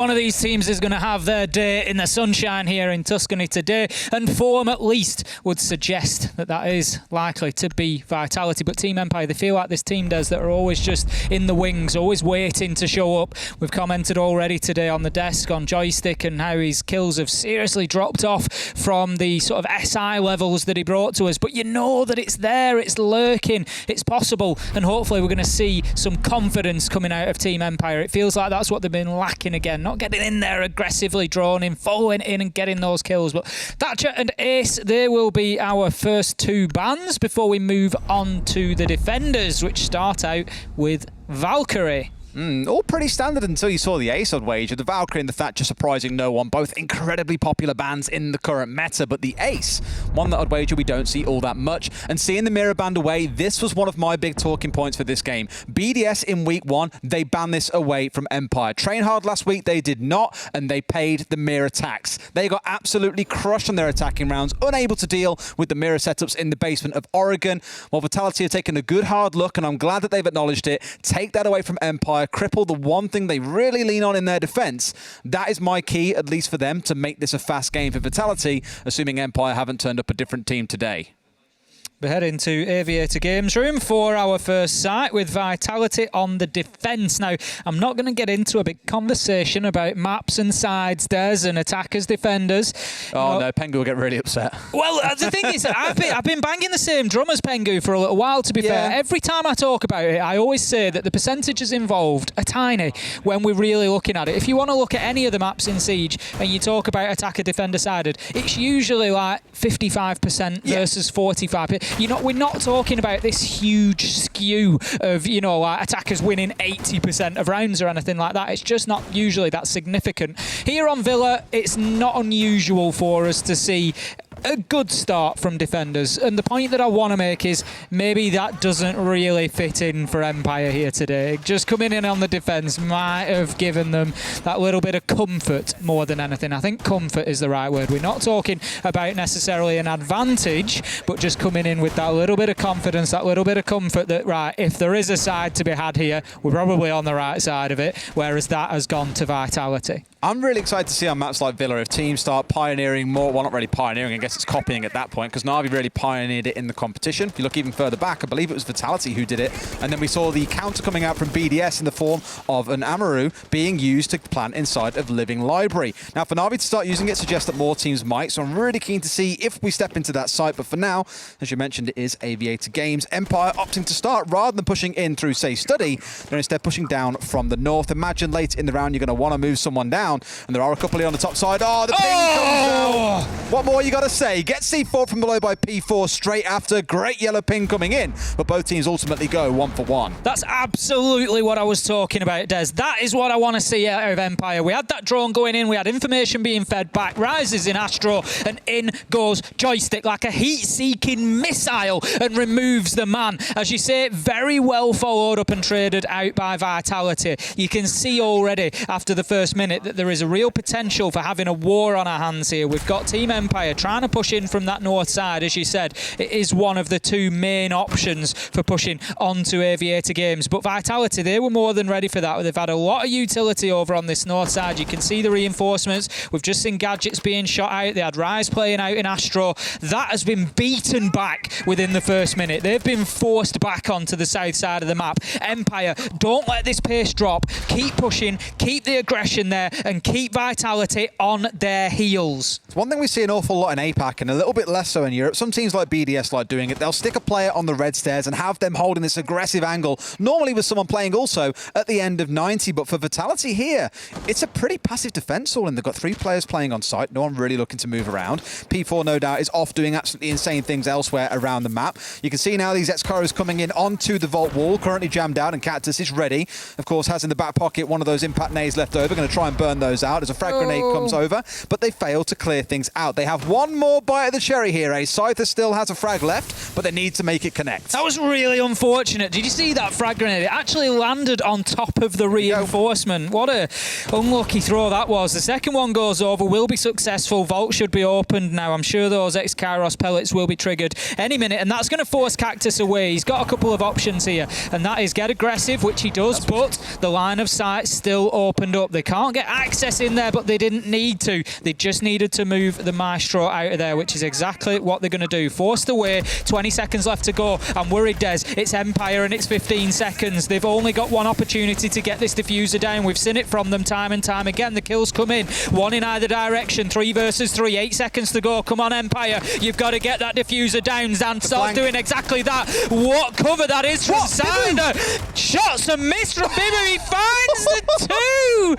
One of these teams is going to have their day in the sunshine here in Tuscany today, and form at least would suggest that that is likely to be Vitality. But Team Empire, they feel like this team does, that are always just in the wings, always waiting to show up. We've commented already today on the desk on Joystick and how his kills have seriously dropped off from the sort of SI levels that he brought to us. But you know that it's there, it's lurking, it's possible, and hopefully we're going to see some confidence coming out of Team Empire. It feels like that's what they've been lacking again. Not getting in there aggressively, drawn in, following in and getting those kills. But Thatcher and Ace, they will be our first two bans before we move on to the defenders, which start out with Valkyrie. All pretty standard until you saw the Ace on Wager. The Valkyrie and the Thatcher surprising no one. Both incredibly popular bans in the current meta, but the Ace, one that I'd wager we don't see all that much. And seeing the mirror banned away, this was one of my big talking points for this game. BDS in week one, they banned this away from Empire. Train Hard last week, they did not, and they paid the mirror tax. They got absolutely crushed on their attacking rounds, unable to deal with the mirror setups in the basement of Oregon. While Vitality have taken a good hard look, and I'm glad that they've acknowledged it, take that away from Empire, cripple the one thing they really lean on in their defense. That is my key, at least for them, to make this a fast game for Vitality, assuming Empire haven't turned up a different team today. We're heading to Aviator Games Room for our first sight with Vitality on the defence. Now, I'm not going to get into a big conversation about maps and sides, Des, and attackers, defenders. Oh, no, Pengu will get really upset. Well, the thing is, I've been banging the same drum as Pengu for a little while, to be fair. Every time I talk about it, I always say that the percentages involved are tiny when we're really looking at it. If you want to look at any of the maps in Siege and you talk about attacker-defender sided, it's usually like 55% versus 45%. We're not talking about this huge skew of, like attackers winning 80% of rounds or anything like that. It's just not usually that significant. Here on Villa, it's not unusual for us to see a good start from defenders, and the point that I want to make is maybe that doesn't really fit in for Empire here today. Just coming in on the defence might have given them that little bit of comfort more than anything. I think comfort is the right word. We're not talking about necessarily an advantage, but just coming in with that little bit of confidence, that little bit of comfort that, right, if there is a side to be had here, we're probably on the right side of it, whereas that has gone to Vitality. I'm really excited to see on maps like Villa if teams start pioneering more. Well, not really pioneering, I guess it's copying at that point, because Na'Vi really pioneered it in the competition. If you look even further back, I believe it was Vitality who did it, and then we saw the counter coming out from BDS in the form of an Amaru being used to plant inside of Living Library. Now, for Na'Vi to start using it suggests that more teams might, so I'm really keen to see if we step into that site. But for now, as you mentioned, it is Aviator Games. Empire opting to start rather than pushing in through, say, Study. They're instead pushing down from the north. Imagine late in the round you're going to want to move someone down, and there are a couple here on the top side. Oh, the ping comes out. What more you got to say? Get C4 from below by P4 straight after. Great yellow ping coming in, but both teams ultimately go 1 for 1. That's absolutely what I was talking about, Des. That is what I want to see out of Empire. We had that drone going in, we had information being fed back, rises in Astro, and in goes Joystick like a heat-seeking missile and removes the man. As you say, very well followed up and traded out by Vitality. You can see already after the first minute that there is a real potential for having a war on our hands here. We've got Team Empire trying to push in from that north side. As you said, it is one of the two main options for pushing onto Aviator Games. But Vitality, they were more than ready for that. They've had a lot of utility over on this north side. You can see the reinforcements. We've just seen gadgets being shot out. They had Rise playing out in Astro. That has been beaten back within the first minute. They've been forced back onto the south side of the map. Empire, don't let this pace drop. Keep pushing, keep the aggression there, and keep Vitality on their heels. It's one thing we see an awful lot in APAC and a little bit less so in Europe. Some teams like BDS like doing it. They'll stick a player on the red stairs and have them holding this aggressive angle, normally with someone playing also at the end of 90. But for Vitality here, it's a pretty passive defense all in. They've got 3 players playing on site, no one really looking to move around. P4, no doubt, is off doing absolutely insane things elsewhere around the map. You can see now these X-Caros coming in onto the vault wall, currently jammed out, and Cactus is ready. Of course, has in the back pocket one of those impact nades left over, going to try and burn those out as a frag grenade comes over, but they fail to clear things out. They have one more bite of the cherry here. Scyther still has a frag left, but they need to make it connect. That was really unfortunate. Did you see that frag grenade? It actually landed on top of the reinforcement. What a unlucky throw that was. The second one goes over, will be successful. Vault should be opened now. I'm sure those X-Kairos pellets will be triggered any minute, and that's going to force Cactus away. He's got a couple of options here, and that is get aggressive, which he does, but the line of sight still opened up. They can't get access access in there, but they didn't need to. They just needed to move the Maestro out of there, which is exactly what they're going to do. Forced away, 20 seconds left to go. I'm worried, Des. It's Empire and it's 15 seconds. They've only got one opportunity to get this diffuser down. We've seen it from them time and time again. The kills come in, one in either direction. 3 versus 3, 8 seconds to go. Come on, Empire. You've got to get that diffuser down. Zan starts doing exactly that. What cover that is from Cider. Shots and miss from Bibu. He finds the 2.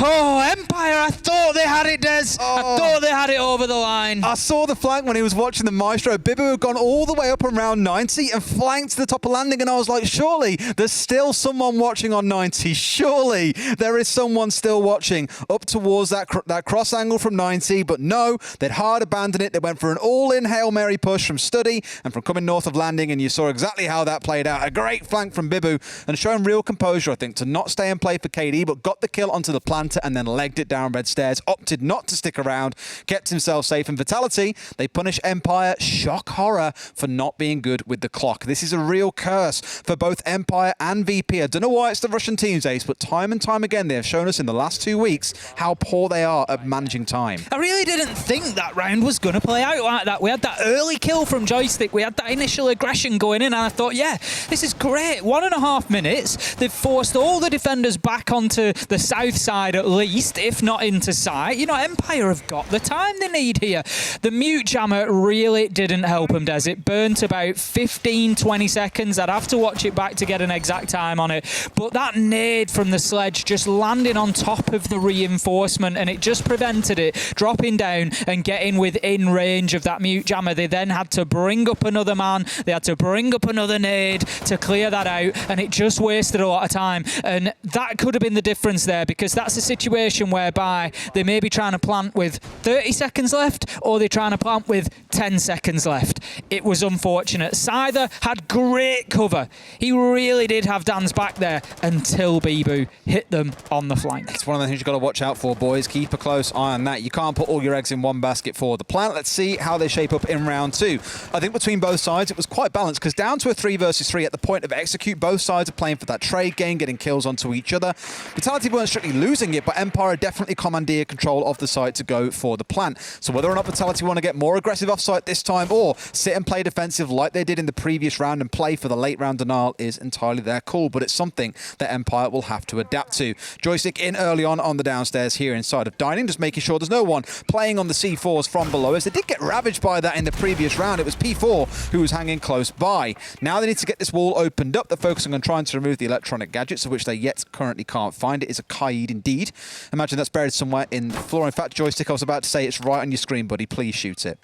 Oh, Empire, I thought they had it, Des. I thought they had it over the line. I saw the flank when he was watching the Maestro. Bibu had gone all the way up around 90 and flanked to the top of landing, and I was like, surely there's still someone watching on 90. Surely there is someone still watching up towards that cross angle from 90, but no, they'd hard abandoned it. They went for an all-in Hail Mary push from Studdy and from coming north of landing, and you saw exactly how that played out. A great flank from Bibu and showing real composure, I think, to not stay and play for KD, but got the kill onto the planter and then legged it down red stairs, opted not to stick around, kept himself safe. And Vitality, they punish Empire, shock horror, for not being good with the clock. This is a real curse for both Empire and VP. I don't know why it's the Russian team's ace, but time and time again they have shown us in the last 2 weeks how poor they are at managing time. I really didn't think that round was going to play out like that. We had that early kill from Joystick. We had that initial aggression going in, and I thought, yeah, this is great. 1.5 minutes. They've forced all the defenders back onto the south side at least, if not into sight. You know, Empire have got the time they need here. The mute jammer really didn't help them, Des. It burnt about 15-20 seconds. I'd have to watch it back to get an exact time on it. But that nade from the sledge just landing on top of the reinforcement, and it just prevented it dropping down and getting within range of that mute jammer. They then had to bring up another man. They had to bring up another nade to clear that out, and it just wasted a lot of time. And that could have been the difference there, because that's a situation whereby they may be trying to plant with 30 seconds left, or they're trying to plant with 10 seconds left. It was unfortunate. Scyther had great cover. He really did have Dan's back there until Bibu hit them on the flank. It's one of the things you've got to watch out for, boys. Keep a close eye on that. You can't put all your eggs in one basket for the plant. Let's see how they shape up in round 2. I think between both sides, it was quite balanced, because down to a 3 versus 3 at the point of execute, both sides are playing for that trade game, getting kills onto each other. Vitality weren't strictly losing it, but Empire definitely commandeered control of the site to go for the plant. So whether or not Vitality want to get more aggressive off-site this time, or sit and play defensive like they did in the previous round and play for the late round denial, is entirely their call, but it's something that Empire will have to adapt to. Joystick in early on the downstairs here inside of dining, just making sure there's no one playing on the C4s from below, as they did get ravaged by that in the previous round. It was P4 who was hanging close by. Now they need to get this wall opened up. They're focusing on trying to remove the electronic gadgets, of which they yet currently can't find. It is a Kaid indeed. Imagine that's buried somewhere in the floor. In fact, Joystick, I was about to say it's right on your screen, buddy. Please shoot it.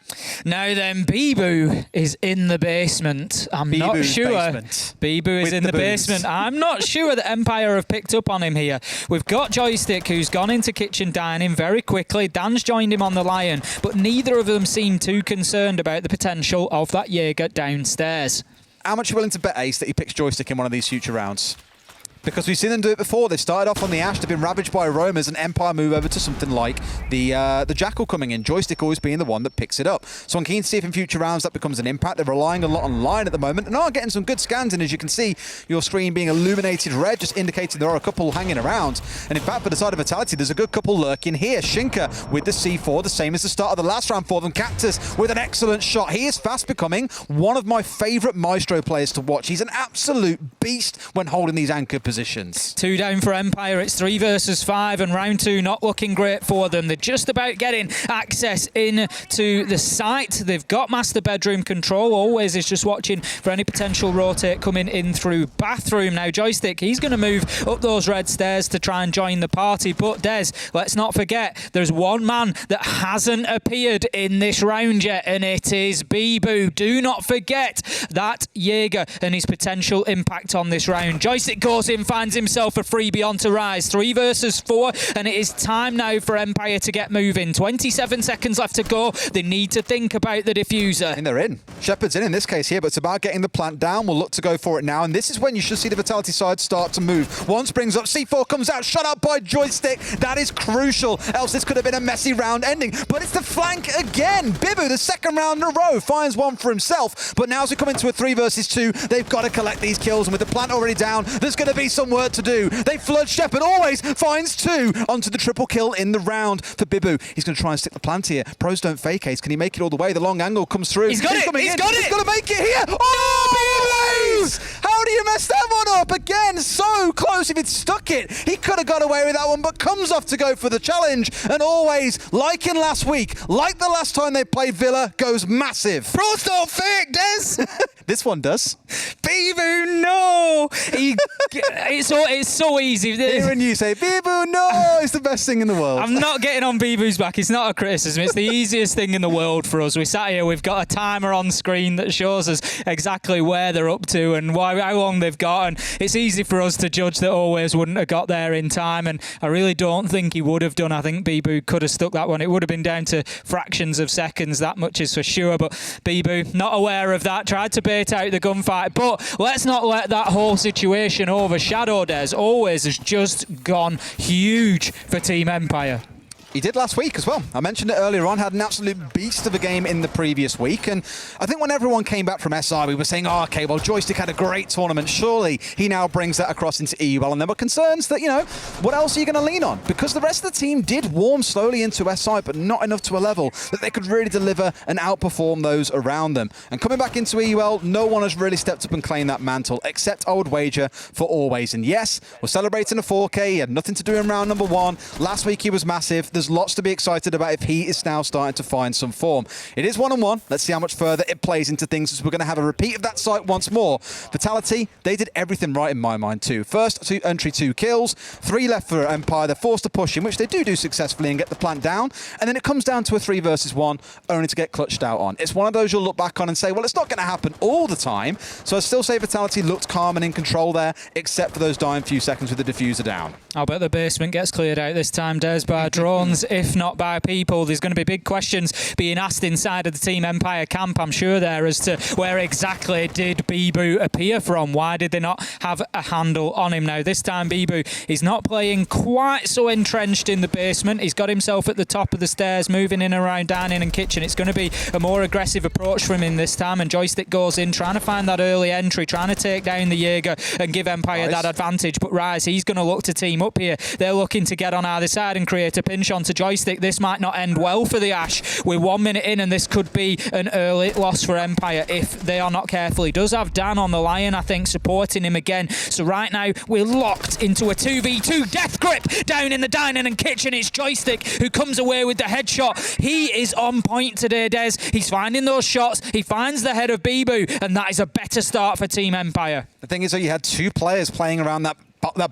Now then, Bibu is in the basement. I'm not sure. Bibu is in the basement. I'm not sure that Empire have picked up on him here. We've got Joystick, who's gone into kitchen dining very quickly. Dan's joined him on the Lion, but neither of them seem too concerned about the potential of that Jaeger downstairs. How much are you willing to bet, Ace, that he picks Joystick in one of these future rounds? Because we've seen them do it before. They started off on the Ash, they've been ravaged by Roamers, and Empire move over to something like the Jackal coming in. Joystick always being the one that picks it up. So I'm keen to see if in future rounds that becomes an impact. They're relying a lot on Line at the moment and are getting some good scans in, as you can see your screen being illuminated red, just indicating there are a couple hanging around. And in fact, for the side of Vitality, there's a good couple lurking here. Shinka with the C4, the same as the start of the last round for them. Cactus with an excellent shot. He is fast becoming one of my favourite Maestro players to watch. He's an absolute beast when holding these anchor positions. 2 down for Empire. It's 3 versus 5, and round 2 not looking great for them. They're just about getting access into the site. They've got master bedroom control. Always is just watching for any potential rotate coming in through bathroom. Now Joystick, he's going to move up those red stairs to try and join the party. But Des, let's not forget, there's one man that hasn't appeared in this round yet, and it is Bibu. Do not forget that Jaeger and his potential impact on this round. Joystick goes in, finds himself a freebie onto Rise. 3 versus 4, and it is time now for Empire to get moving. 27 seconds left to go. They need to think about the diffuser. And they're in. Shepard's in this case here, but it's about getting the plant down. We'll look to go for it now, and this is when you should see the Vitality side start to move. One springs up, C4 comes out, shut up by Joystick. That is crucial, else this could have been a messy round ending. But it's the flank again. Bibu, the second round in a row, finds one for himself. But now as we come into a 3 versus 2, they've got to collect these kills, and with the plant already down, there's going to be some work to do. They flood. Shepard always finds 2 onto the triple kill in the round for Bibu. He's going to try and stick the plant here. Pros don't fake ace. Can he make it all the way? The long angle comes through. He's got it. He's got it. He's going to make it here. Oh, how do you mess that one up? Again, so close. If he'd stuck it, he could have got away with that one, but comes off to go for the challenge. And always, like in last week, like the last time they played Villa, goes massive. Pros don't fake, Des. This one does. Bibu, no. It's so easy. Hearing you say, Bibu, no, it's the best thing in the world. I'm not getting on Bibu's back. It's not a criticism. It's the easiest thing in the world for us. We sat here, we've got a timer on screen that shows us exactly where they're up to and how long they've got. And it's easy for us to judge that Always wouldn't have got there in time. And I really don't think he would have done. I think Bibu could have stuck that one. It would have been down to fractions of seconds. That much is for sure. But Bibu, not aware of that, tried to bait out the gunfight. But let's not let that whole situation overshadow Des. Always has just gone huge for Team Empire. He did last week as well. I mentioned it earlier on, had an absolute beast of a game in the previous week. And I think when everyone came back from SI, we were saying, oh, okay, well, Joystick had a great tournament. Surely he now brings that across into EUL. And there were concerns that, what else are you going to lean on? Because the rest of the team did warm slowly into SI, but not enough to a level that they could really deliver and outperform those around them. And coming back into EUL, no one has really stepped up and claimed that mantle, except I would wager for Always. And yes, we're celebrating a 4K. He had nothing to do in round number 1. Last week he was massive. There's lots to be excited about if he is now starting to find some form. It is 1-on-1. Let's see how much further it plays into things, as we're going to have a repeat of that sight once more. Vitality, they did everything right in my mind too. First entry 2 kills, 3 left for Empire. They're forced to push in, which they do successfully and get the plant down. And then it comes down to a 3 versus 1, only to get clutched out on. It's one of those you'll look back on and say, well, it's not going to happen all the time. So I still say Vitality looked calm and in control there, except for those dying few seconds with the diffuser down. I'll bet the basement gets cleared out this time, Des, by drones, if not by people. There's going to be big questions being asked inside of the Team Empire camp, I'm sure, there, as to where exactly did Bibu appear from? Why did they not have a handle on him? Now, this time Bibu is not playing quite so entrenched in the basement. He's got himself at the top of the stairs, moving in around dining and kitchen. It's going to be a more aggressive approach from him this time, and Joystick goes in, trying to find that early entry, trying to take down the Jaeger and give Empire that advantage. But Rise, he's going to look to team up here. They're looking to get on either side and create a pinch onto Joystick. This might not end well for the Ash. We're 1 minute in, and this could be an early loss for Empire if they are not careful. He does have Dan on the Lion, I think, supporting him again. So right now, we're locked into a 2v2 death grip down in the dining and kitchen. It's Joystick who comes away with the headshot. He is on point today, Des. He's finding those shots. He finds the head of Bibu, and that is a better start for Team Empire. The thing is, though, you had 2 players playing around that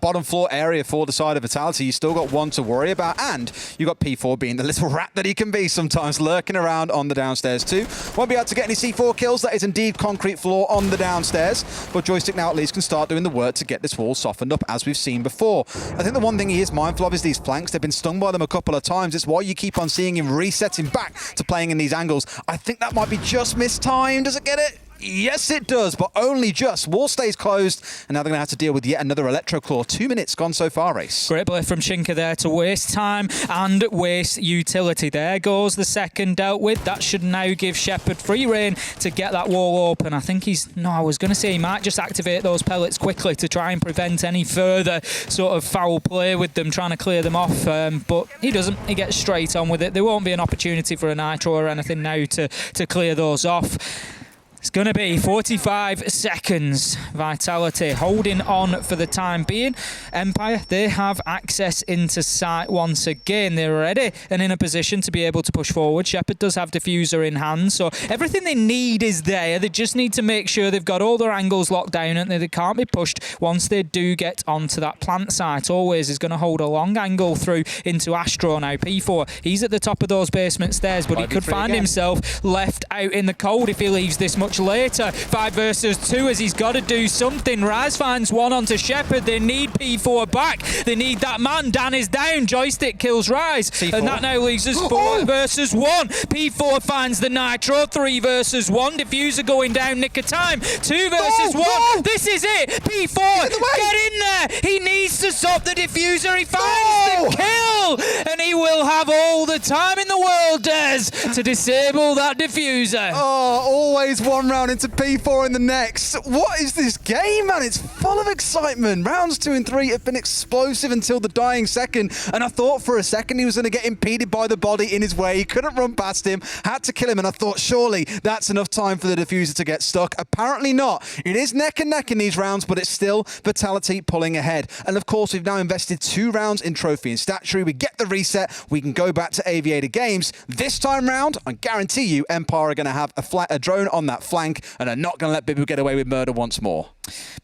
bottom floor area for the side of Vitality. You still got 1 to worry about, and you got P4 being the little rat that he can be sometimes, lurking around on the downstairs too. Won't be able to get any C4 kills. That is indeed concrete floor on the downstairs, but Joystick now at least can start doing the work to get this wall softened up, as we've seen before. I think the one thing he is mindful of is these flanks. They've been stung by them a couple of times. It's why you keep on seeing him resetting back to playing in these angles. I think that might be just mistimed. Does it get it? Yes, it does, but only just. Wall stays closed, and now they're going to have to deal with yet another Electro Claw. 2 minutes gone so far, Race. Great play from Chinka there to waste time and waste utility. There goes the second dealt with. That should now give Shepard free rein to get that wall open. I think I was going to say he might just activate those pellets quickly to try and prevent any further sort of foul play with them, trying to clear them off, but he doesn't. He gets straight on with it. There won't be an opportunity for a nitro or anything now to clear those off. It's going to be 45 seconds. Vitality holding on for the time being. Empire, they have access into site once again. They're ready and in a position to be able to push forward. Shepard does have diffuser in hand, so everything they need is there. They just need to make sure they've got all their angles locked down and they can't be pushed once they do get onto that plant site. Always is going to hold a long angle through into Astro now. P4, he's at the top of those basement stairs, but he could find himself left out in the cold if he leaves this much later. 5 versus 2 as he's got to do something. Raz finds 1 onto Shepard. They need P4 back. They need that man. Dan is down. Joystick kills Rise. C4. And that now leaves us 4 versus 1. P4 finds the Nitro. 3 versus 1. Diffuser going down. Nick of time. 2 versus 1. This is it. P4, get in there. He needs to stop the Diffuser. He finds the kill. And he will have all the time in the world, Des, to disable that diffuser. Oh, always one round into P4 in the next. What is this game, man? It's full of excitement. Rounds 2 and 3 have been explosive until the dying second, and I thought for a second he was going to get impeded by the body in his way. He couldn't run past him, had to kill him, and I thought surely that's enough time for the diffuser to get stuck. Apparently not. It is neck and neck in these rounds, but it's still Vitality pulling ahead. And of course, we've now invested 2 rounds in trophy and statuary. We get the reset. We can go back to Aviator Games. This time round, I guarantee you, Empire are going to have a drone on that flank and are not going to let Bibu get away with murder once more.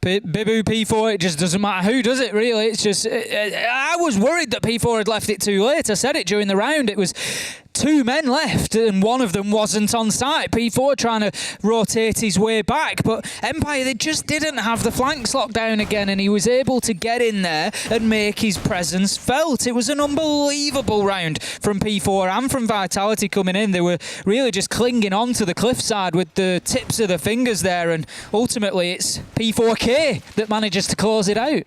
Bibu, P4, it just doesn't matter who does it, really. It's just, I was worried that P4 had left it too late. I said it during the round. It was 2 men left, and one of them wasn't on site. P4 trying to rotate his way back, but Empire, they just didn't have the flanks locked down again, and he was able to get in there and make his presence felt. It was an unbelievable round from P4 and from Vitality coming in. They were really just clinging on to the cliffside with the tips of the fingers there, and ultimately it's P4K that manages to close it out.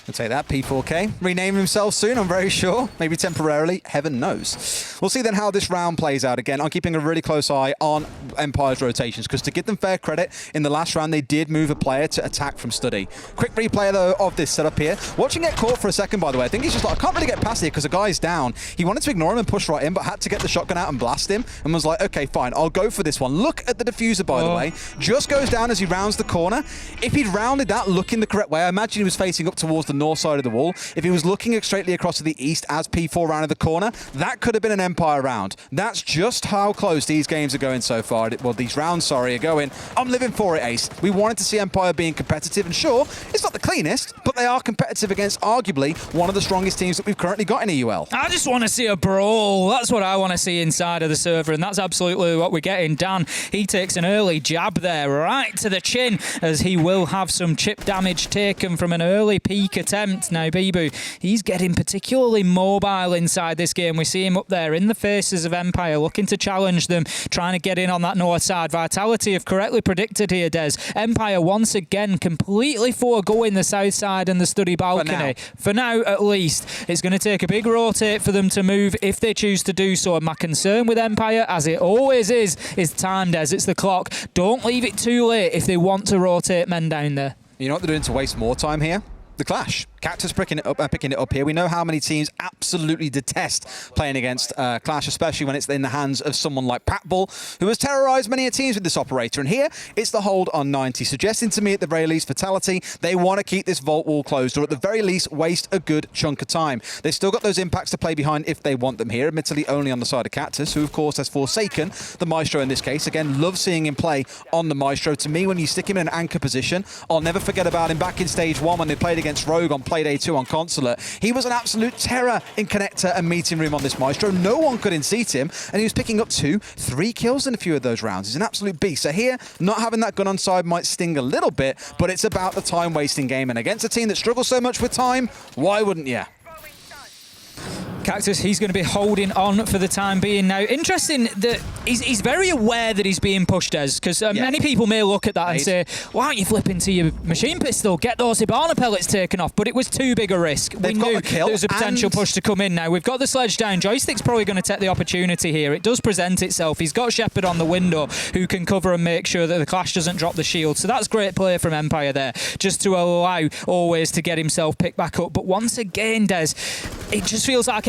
I'll take that, P4K. Renaming himself soon, I'm very sure. Maybe temporarily, heaven knows. We'll see then how this round plays out. Again, I'm keeping a really close eye on Empire's rotations, because to give them fair credit, in the last round they did move a player to attack from study. Quick replay though of this setup here. Watching it caught for a second, by the way. I think he's just like, I can't really get past here because the guy's down. He wanted to ignore him and push right in, but had to get the shotgun out and blast him, and was like, okay, fine, I'll go for this one. Look at the diffuser, by the way. Just goes down as he rounds the corner. If he'd rounded that looking the correct way, I imagine he was facing up towards the north side of the wall. If he was looking straightly across to the east as P4 rounded the corner, that could have been an Empire round. That's just how close these games are going so far. Well, these rounds, sorry, are going. I'm living for it, Ace. We wanted to see Empire being competitive, and sure, it's not the cleanest, but they are competitive against arguably one of the strongest teams that we've currently got in EUL. I just want to see a brawl. That's what I want to see inside of the server, and that's absolutely what we're getting. Dan, he takes an early jab there right to the chin, as he will have some chip damage taken from an early peak attempt. Now, Bibu, he's getting particularly mobile inside this game. We see him up there in the faces of Empire, looking to challenge them, trying to get in on that north side. Vitality have correctly predicted here, Des. Empire once again completely foregoing the south side and the study balcony. For now, at least. It's going to take a big rotate for them to move if they choose to do so. And my concern with Empire, as it always is time, Des. It's the clock. Don't leave it too late if they want to rotate men down there. You know what they're doing to waste more time here? The clash. Cactus picking it up here. We know how many teams absolutely detest playing against Clash, especially when it's in the hands of someone like Patbull, who has terrorized many teams with this operator. And here, it's the hold on 90, suggesting to me at the very least, Vitality, they want to keep this vault wall closed, or at the very least, waste a good chunk of time. They've still got those impacts to play behind if they want them here, admittedly only on the side of Cactus, who of course has forsaken the Maestro in this case. Again, love seeing him play on the Maestro. To me, when you stick him in an anchor position, I'll never forget about him back in stage 1 when they played against Rogue on Playday 2 on Consulate. He was an absolute terror in connector and meeting room on this Maestro. No one could in-seat him, and he was picking up 2, 3 kills in a few of those rounds. He's an absolute beast. So here, not having that gun on side might sting a little bit, but it's about the time-wasting game, and against a team that struggles so much with time, why wouldn't you? Cactus, he's going to be holding on for the time being now. Interesting that he's very aware that he's being pushed, as because many people may look at that and say, why aren't you flipping to your machine pistol? Get those Hibana pellets taken off. But it was too big a risk. We knew there was a potential push to come in now. We've got the sledge down. Joystick's probably going to take the opportunity here. It does present itself. He's got Shepard on the window who can cover and make sure that the Clash doesn't drop the shield. So that's great play from Empire there, just to allow Always to get himself picked back up. But once again, Des, it just feels like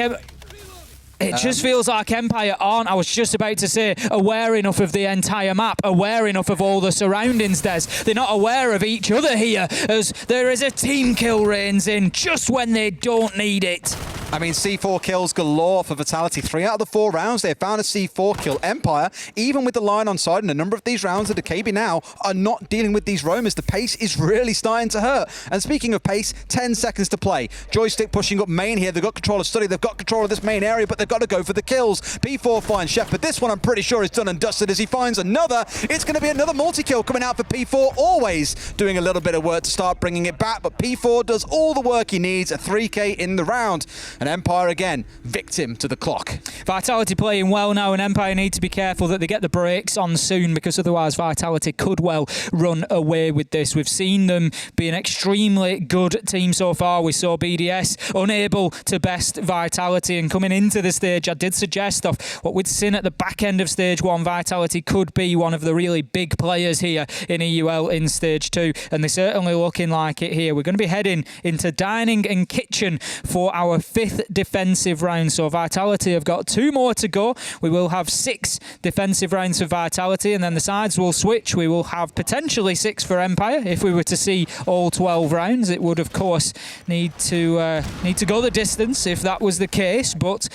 Empire aren't, I was just about to say, aware enough of the entire map, aware enough of all the surroundings, Des. They're not aware of each other here, as there is a team kill reigns in just when they don't need it. I mean, C4 kills galore for Vitality. 3 out of the 4 rounds, they found a C4 kill. Empire, even with the line on side in a number of these rounds, the KB now are not dealing with these roamers. The pace is really starting to hurt. And speaking of pace, 10 seconds to play. Joystick pushing up main here. They've got control of study. They've got control of this main area, but they've got to go for the kills. P4 finds Shepard. This one I'm pretty sure is done and dusted as he finds another. It's going to be another multi-kill coming out for P4. Always doing a little bit of work to start bringing it back, but P4 does all the work he needs. A 3K in the round. And Empire, again, victim to the clock. Vitality playing well now, and Empire need to be careful that they get the brakes on soon, because otherwise Vitality could well run away with this. We've seen them be an extremely good team so far. We saw BDS unable to best Vitality, and coming into the stage, I did suggest of what we'd seen at the back end of Stage 1, Vitality could be one of the really big players here in EUL in Stage 2, and they're certainly looking like it here. We're going to be heading into Dining and Kitchen for our 5th defensive round. So Vitality have got 2 more to go. We will have 6 defensive rounds for Vitality, and then the sides will switch. We will have potentially 6 for Empire. If we were to see all 12 rounds, it would of course need to go the distance if that was the case, but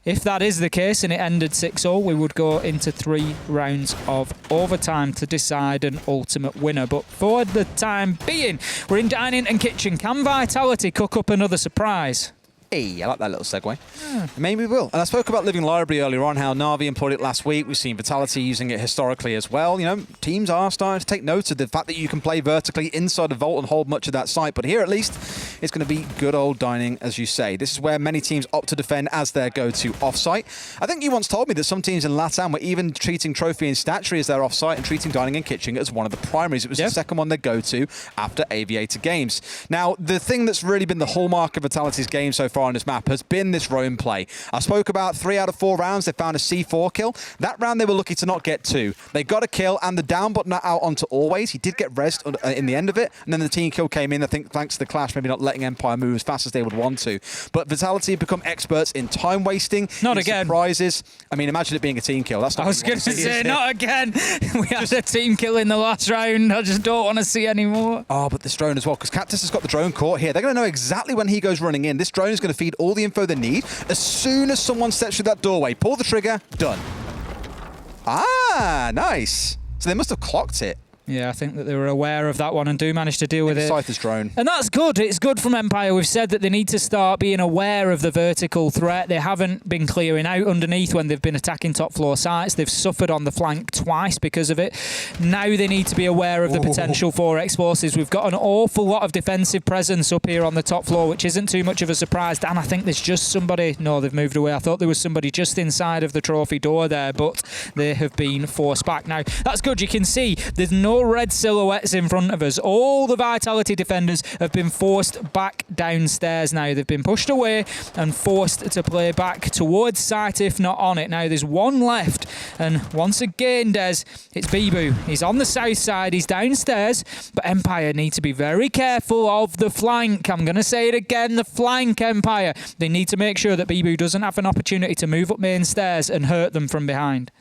if that is the case and it ended 6-0, we would go into 3 rounds of overtime to decide an ultimate winner. But for the time being, we're in Dining and Kitchen. Can Vitality cook up another surprise? Hey, I like that little segue. Yeah. Maybe we will. And I spoke about Living Library earlier on, how Na'Vi employed it last week. We've seen Vitality using it historically as well. You know, teams are starting to take note of the fact that you can play vertically inside a vault and hold much of that site. But here, at least, it's going to be good old Dining, as you say. This is where many teams opt to defend as their go-to offsite. I think you once told me that some teams in LATAM were even treating Trophy and Statuary as their offsite and treating Dining and Kitchen as one of the primaries. It was the second one they go to after Aviator Games. Now, the thing that's really been the hallmark of Vitality's game so far on this map has been this roam play. I spoke about 3 out of 4 rounds. They found a C4 kill. That round they were lucky to not get 2. They got a kill and the down button out onto Always. He did get rezzed in the end of it, and then the team kill came in, I think thanks to the clash, maybe not letting Empire move as fast as they would want to. But Vitality have become experts in time wasting. Not again. Surprises. I mean, imagine it being a team kill. That's not I was going to say, not again. We had a team kill in the last round. I just don't want to see any more. Oh, but this drone as well, because Cactus has got the drone caught here. They're going to know exactly when he goes running in. This drone is going to feed all the info they need. As soon as someone steps through that doorway, pull the trigger, done. Ah, nice. So they must have clocked it. Yeah, I think that they were aware of that one and do manage to deal with it. Scyther's drone. And that's good. It's good from Empire. We've said that they need to start being aware of the vertical threat. They haven't been clearing out underneath when they've been attacking top floor sites. They've suffered on the flank twice because of it. Now they need to be aware of the potential for explosives. We've got an awful lot of defensive presence up here on the top floor, which isn't too much of a surprise. Dan, I think there's just somebody... No, they've moved away. I thought there was somebody just inside of the trophy door there, but they have been forced back. Now, that's good. You can see there's no red silhouettes in front of us. All the Vitality defenders have been forced back downstairs now. They've been pushed away and forced to play back towards site, if not on it. Now there's one left, and once again, Des, it's Bibu. He's on the south side, he's downstairs, but Empire need to be very careful of the flank. I'm going to say it again, the flank, Empire. They need to make sure that Bibu doesn't have an opportunity to move up main stairs and hurt them from behind.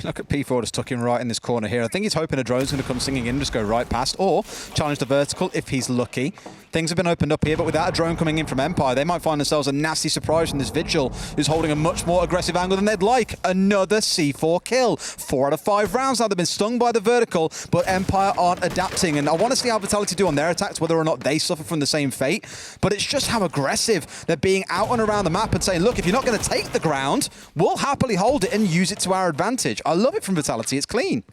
Look at P4 just tucking right in this corner here. I think he's hoping a drone's going to come singing in, just go right past, or challenge the vertical if he's lucky. Things have been opened up here, but without a drone coming in from Empire, they might find themselves a nasty surprise from this Vigil, who's holding a much more aggressive angle than they'd like. Another C4 kill. 4 out of 5 rounds now. They've been stung by the vertical, but Empire aren't adapting. And I want to see how Vitality do on their attacks, whether or not they suffer from the same fate. But it's just how aggressive they're being out and around the map and saying, look, if you're not going to take the ground, we'll happily hold it and use it to our advantage. I love it from Vitality. It's clean.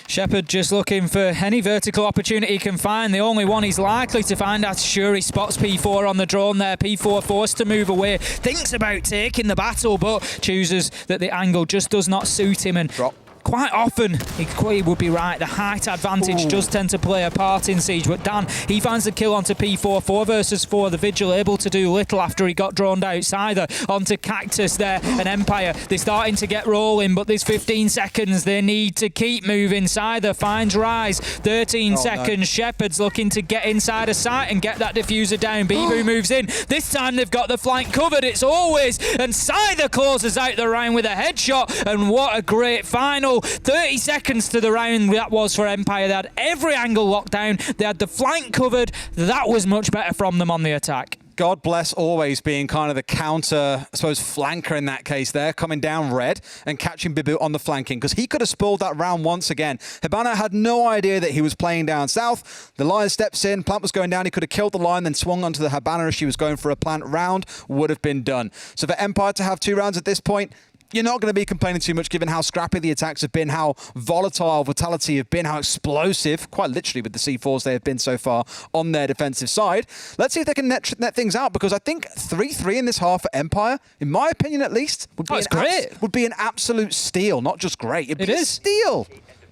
Shepard just looking for any vertical opportunity he can find. The only one he's likely to find, as sure he spots P4 on the drone there. P4 forced to move away, thinks about taking the battle, but chooses that the angle just does not suit him, and drop. Quite often, he would be right. The height advantage does tend to play a part in Siege, but Dan, he finds the kill onto P4. 4 versus 4. The Vigil able to do little after he got droned out. Either onto Cactus there, and Empire. They're starting to get rolling, but there's 15 seconds. They need to keep moving. Either finds Rise. 13 seconds. No. Shepard's looking to get inside a site and get that diffuser down. Bibu moves in. This time they've got the flank covered. It's Always, and Scyther closes out the round with a headshot, and what a great final. 30 seconds to the round that was for Empire. They had every angle locked down. They had the flank covered. That was much better from them on the attack. God bless Always being kind of the counter, I suppose, flanker in that case there, coming down red and catching Bibu on the flanking, because he could have spoiled that round once again. Hibana had no idea that he was playing down south. The Lion steps in, plant was going down, he could have killed the Lion, then swung onto the Hibana as she was going for a plant round, would have been done. So for Empire to have 2 rounds at this point, you're not going to be complaining too much given how scrappy the attacks have been, how volatile Vitality have been, how explosive, quite literally with the C4s they have been so far on their defensive side. Let's see if they can net things out, because I think 3-3 in this half for Empire, in my opinion at least, would be an absolute steal. Not just great, it'd be a steal.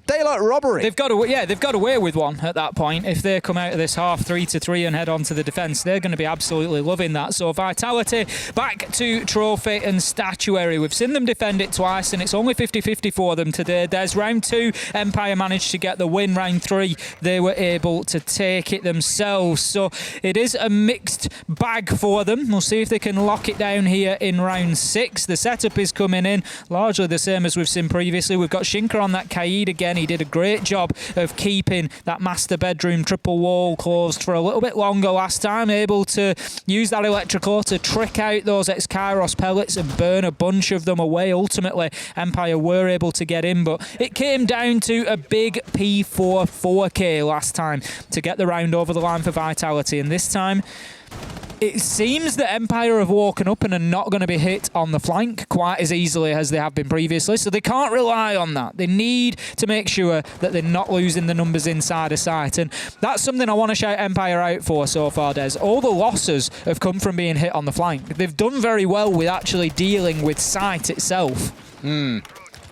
Daylight robbery. They've got away with one at that point. If they come out of this half 3-3 and head on to the defence, they're going to be absolutely loving that. So Vitality back to trophy and statuary. We've seen them defend it twice, and it's only 50-50 for them today. There's round 2. Empire managed to get the win. Round 3, they were able to take it themselves. So it is a mixed bag for them. We'll see if they can lock it down here in round 6. The setup is coming in largely the same as we've seen previously. We've got Shinka on that Kaid again. He did a great job of keeping that master bedroom triple wall closed for a little bit longer last time, able to use that electrical to trick out those ex-Kairos pellets and burn a bunch of them away. Ultimately, Empire were able to get in, but it came down to a big P4 4K last time to get the round over the line for Vitality, and this time it seems that Empire have woken up and are not going to be hit on the flank quite as easily as they have been previously, so they can't rely on that. They need to make sure that they're not losing the numbers inside of sight, and that's something I want to shout Empire out for so far, Des. All the losses have come from being hit on the flank. They've done very well with actually dealing with sight itself.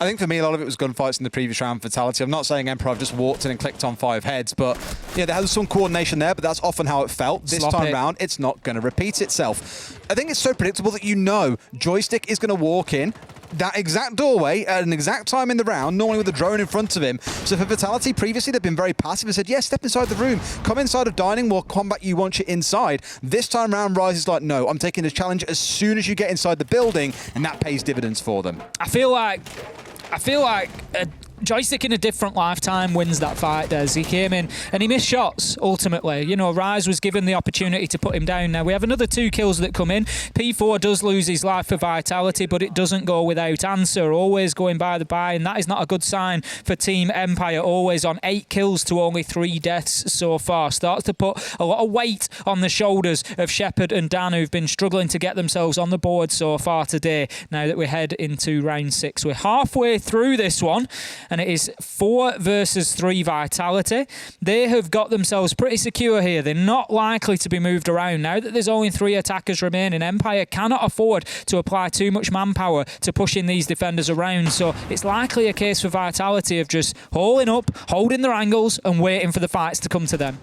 I think for me, a lot of it was gunfights in the previous round for Vitality. I'm not saying Emperor have just walked in and clicked on 5 heads, but yeah, there was some coordination there, but that's often how it felt. This time round, it's not going to repeat itself. I think it's so predictable that you know Joystick is going to walk in that exact doorway at an exact time in the round, normally with a drone in front of him. So for Vitality, previously they've been very passive and said, yes, step inside the room, come inside of dining, we'll combat you once you're inside. This time round, Rise is like, no, I'm taking the challenge as soon as you get inside the building, and that pays dividends for them. I feel like a Joystick in a different lifetime wins that fight, Des. He came in and he missed shots, ultimately. You know, Rise was given the opportunity to put him down. Now, we have another 2 kills that come in. P4 does lose his life for Vitality, but it doesn't go without answer. Always going by the by, and that is not a good sign for Team Empire. Always on 8 kills to only 3 deaths so far. Starts to put a lot of weight on the shoulders of Shepard and Dan, who've been struggling to get themselves on the board so far today, now that we head into round 6. We're halfway through this one, and it is 4 versus 3 Vitality. They have got themselves pretty secure here. They're not likely to be moved around. Now that there's only 3 attackers remaining, Empire cannot afford to apply too much manpower to pushing these defenders around, so it's likely a case for Vitality of just holding up, holding their angles and waiting for the fights to come to them.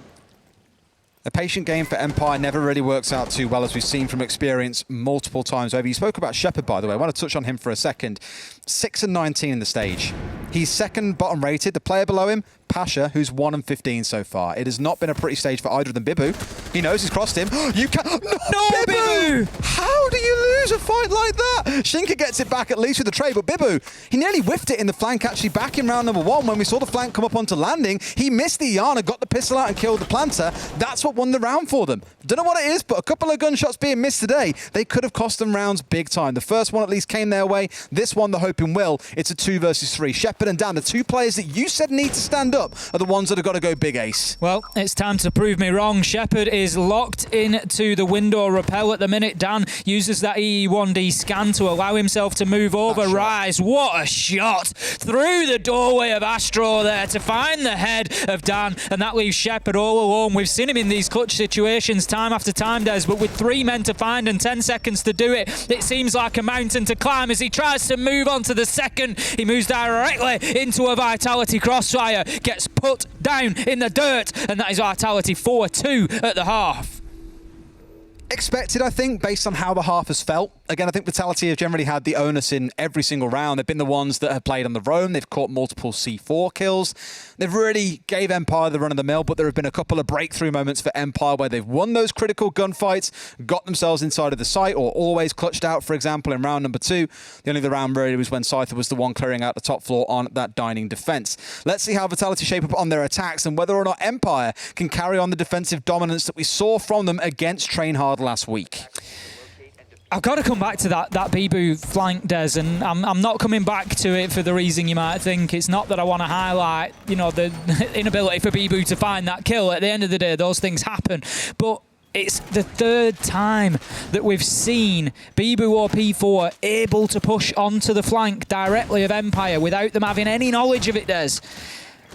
A patient game for Empire never really works out too well, as we've seen from experience multiple times over. You spoke about Shepard, by the way. I want to touch on him for a second. 6-19 in the stage. He's second bottom rated. The player below him, Pasha, who's 1-15 so far. It has not been a pretty stage for either of them. Bibu, he knows he's crossed him. You can't. No, Bibu! How do you lose a fight like that? Shinka gets it back at least with the trade, but Bibu, he nearly whiffed it in the flank actually back in round number 1 when we saw the flank come up onto landing. He missed the Iana, got the pistol out and killed the planter. That's what won the round for them. Don't know what it is, but a couple of gunshots being missed today, they could have cost them rounds big time. The first one at least came their way. This one, the hoping will. It's a 2 versus 3. Shepard and Dan, the 2 players that you said need to stand up, are the ones that have got to go big, Ace. Well, it's time to prove me wrong. Shepard is locked into the window rappel at the minute. Dan uses that EE1D scan to allow himself to move over. Rise, what a shot through the doorway of Astro there to find the head of Dan, and that leaves Shepard all alone. We've seen him in these clutch situations time after time, Des, but with 3 men to find and 10 seconds to do it, it seems like a mountain to climb as he tries to move on to the second. He moves directly into a Vitality crossfire, gets put down in the dirt, and that is Vitality 4-2 at the half. Expected, I think, based on how the half has felt. Again, I think Vitality have generally had the onus in every single round. They've been the ones that have played on the roam. They've caught multiple C4 kills. They've really gave Empire the run of the mill, but there have been a couple of breakthrough moments for Empire where they've won those critical gunfights, got themselves inside of the site, or always clutched out, for example, in round number 2. The only other round really was when Scyther was the one clearing out the top floor on that dining defense. Let's see how Vitality shape up on their attacks and whether or not Empire can carry on the defensive dominance that we saw from them against Trainhard last week. I've got to come back to that Bibu flank, Des, and I'm not coming back to it for the reason you might think. It's not that I want to highlight, you know, the inability for Bibu to find that kill. At the end of the day, those things happen. But It's the third time that we've seen Bibu or P4 able to push onto the flank directly of Empire without them having any knowledge of it, Des.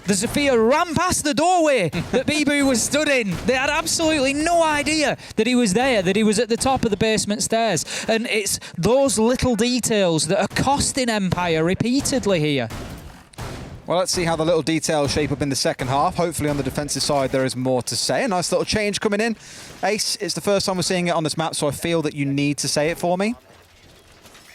The Zofia ran past the doorway that Bibu was stood in. They had absolutely no idea that he was there, that he was at the top of the basement stairs. And it's those little details that are costing Empire repeatedly here. Well, let's see how the little details shape up in the second half. Hopefully on the defensive side there is more to say. A nice little change coming in. Ace, it's the first time we're seeing it on this map, so I feel that you need to say it for me.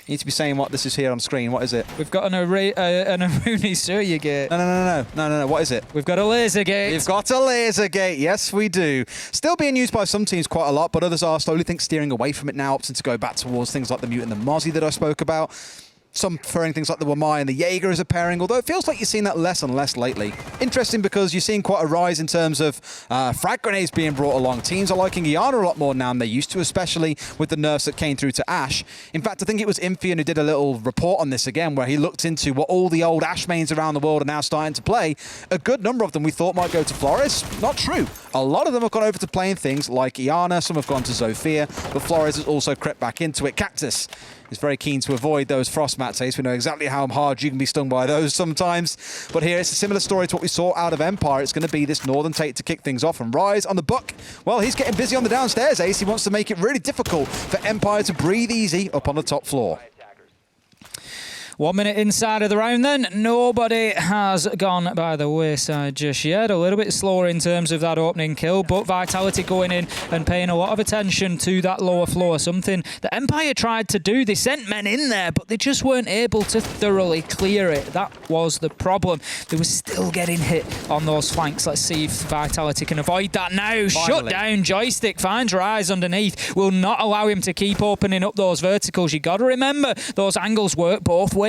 You need to be saying what this is here on screen. What is it? We've got an Aruni Surya gate. No. What is it? We've got a laser gate. We've got a laser gate. Yes, we do. Still being used by some teams quite a lot, but others are slowly steering away from it now, opting to go back towards things like the Mute and the Mozzie that I spoke about. Some preferring things like the Wamai and the Jaeger as a pairing, although it feels like you're seeing that less and less lately. Interesting because you're seeing quite a rise in terms of frag grenades being brought along. Teams are liking Iana a lot more now than they used to, especially with the nerfs that came through to Ashe. In fact, I think it was Infian who did a little report on this again, where he looked into what all the old Ashe mains around the world are now starting to play. A good number of them we thought might go to Flores. Not true. A lot of them have gone over to playing things like Iana, some have gone to Zofia, but Flores has also crept back into it. Cactus is very keen to avoid those frost mats. We know exactly how hard you can be stung by those sometimes. But here it's a similar story to what we saw out of Empire. It's going to be this Northern Tate to kick things off. And Rise on the buck. Well, he's getting busy on the downstairs, Ace. He wants to make it really difficult for Empire to breathe easy up on the top floor. 1 minute inside of the round then. Nobody has gone by the wayside just yet. A little bit slower in terms of that opening kill, but Vitality going in and paying a lot of attention to that lower floor. Something that Empire tried to do. They sent men in there, but they just weren't able to thoroughly clear it. That was the problem. They were still getting hit on those flanks. Let's see if Vitality can avoid that now. Finally. Shut down. Joystick finds Rise underneath. Will not allow him to keep opening up those verticals. You got to remember, those angles work both ways.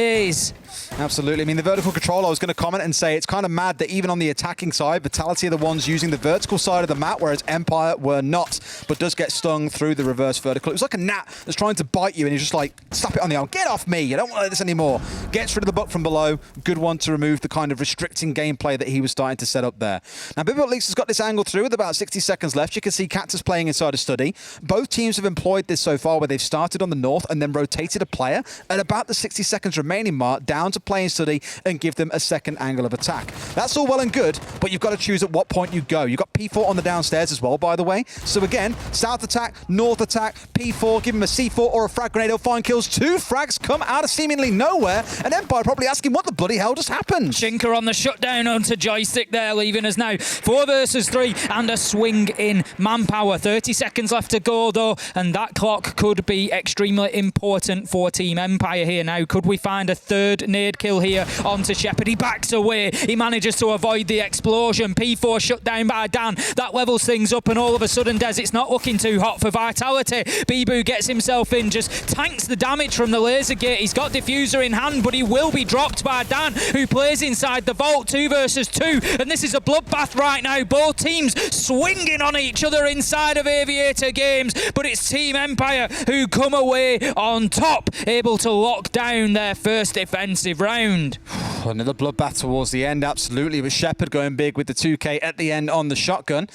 Absolutely. I mean, the vertical control, I was going to comment and say it's kind of mad that even on the attacking side, Vitality are the ones using the vertical side of the map, whereas Empire were not, but does get stung through the reverse vertical. It was like a gnat that's trying to bite you, and he's just like, slap it on the arm. Get off me. I don't want this anymore. Gets rid of the buck from below. Good one to remove the kind of restricting gameplay that he was starting to set up there. Now, Bibot Leaks has got this angle through with about 60 seconds left. You can see Cactus playing inside a study. Both teams have employed this so far, where they've started on the north and then rotated a player at about the 60 seconds remaining mark down to play in study and give them a second angle of attack. That's all well and good, but you've got to choose at what point you go. You've got P4 on the downstairs as well, by the way. So again, south attack, north attack, P4, give him a C4 or a frag grenade, he'll find kills. 2 frags come out of seemingly nowhere, and Empire probably asking what the bloody hell just happened. Shinker on the shutdown onto Joystick there, leaving us now 4 versus 3 and a swing in manpower. 30 seconds left to go though, and that clock could be extremely important for Team Empire here now. Could we find a third nade kill here onto Shepard? He backs away. He manages to avoid the explosion. P4 shut down by Dan. That levels things up, and all of a sudden, Des, it's not looking too hot for Vitality. Bibu gets himself in, just tanks the damage from the laser gate. He's got diffuser in hand, but he will be dropped by Dan, who plays inside the vault. 2 versus 2, and this is a bloodbath right now. Both teams swinging on each other inside of Aviator Games, but it's Team Empire who come away on top, able to lock down their first defensive round. Another bloodbath towards the end, absolutely, with Shepard going big with the 2K at the end on the shotgun.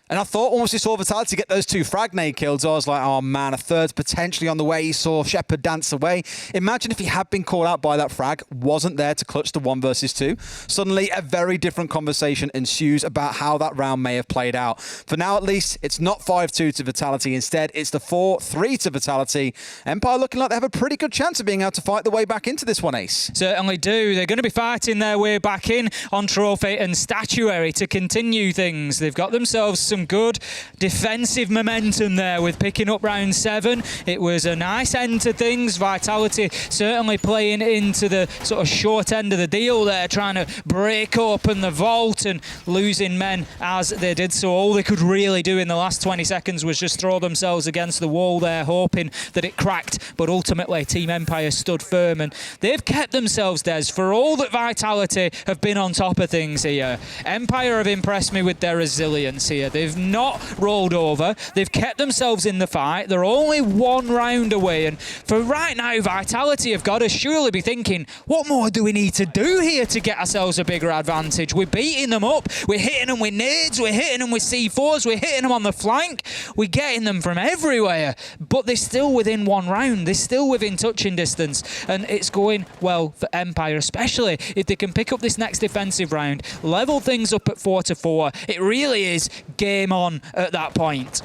And I thought once we saw Vitality get those 2 frag nade kills, I was like, oh man, a third's potentially on the way. You saw Shepard dance away. Imagine if he had been caught out by that frag, wasn't there to clutch the 1 versus 2. Suddenly, a very different conversation ensues about how that round may have played out. For now, at least, it's not 5-2 to Vitality. Instead, it's the 4-3 to Vitality. Empire looking like they have a pretty good chance of being able to fight their way back into this one, Ace. Certainly do. They're going to be fighting their way back in on trophy and statuary to continue things. They've got themselves some good defensive momentum there with picking up round 7. It was a nice end to things. Vitality certainly playing into the sort of short end of the deal there, trying to break open the vault and losing men as they did so. All they could really do in the last 20 seconds was just throw themselves against the wall there, hoping that it cracked, but ultimately Team Empire stood firm, and they've kept themselves, Des, for all that Vitality have been on top of things here. Empire have impressed me with their resilience here. They've They've not rolled over. They've kept themselves in the fight. They're only one round away. And for right now, Vitality have got to surely be thinking, what more do we need to do here to get ourselves a bigger advantage? We're beating them up. We're hitting them with nades. We're hitting them with C4s. We're hitting them on the flank. We're getting them from everywhere. But they're still within one round. They're still within touching distance. And it's going well for Empire, especially if they can pick up this next defensive round, level things up at 4-4. It really is game on at that point.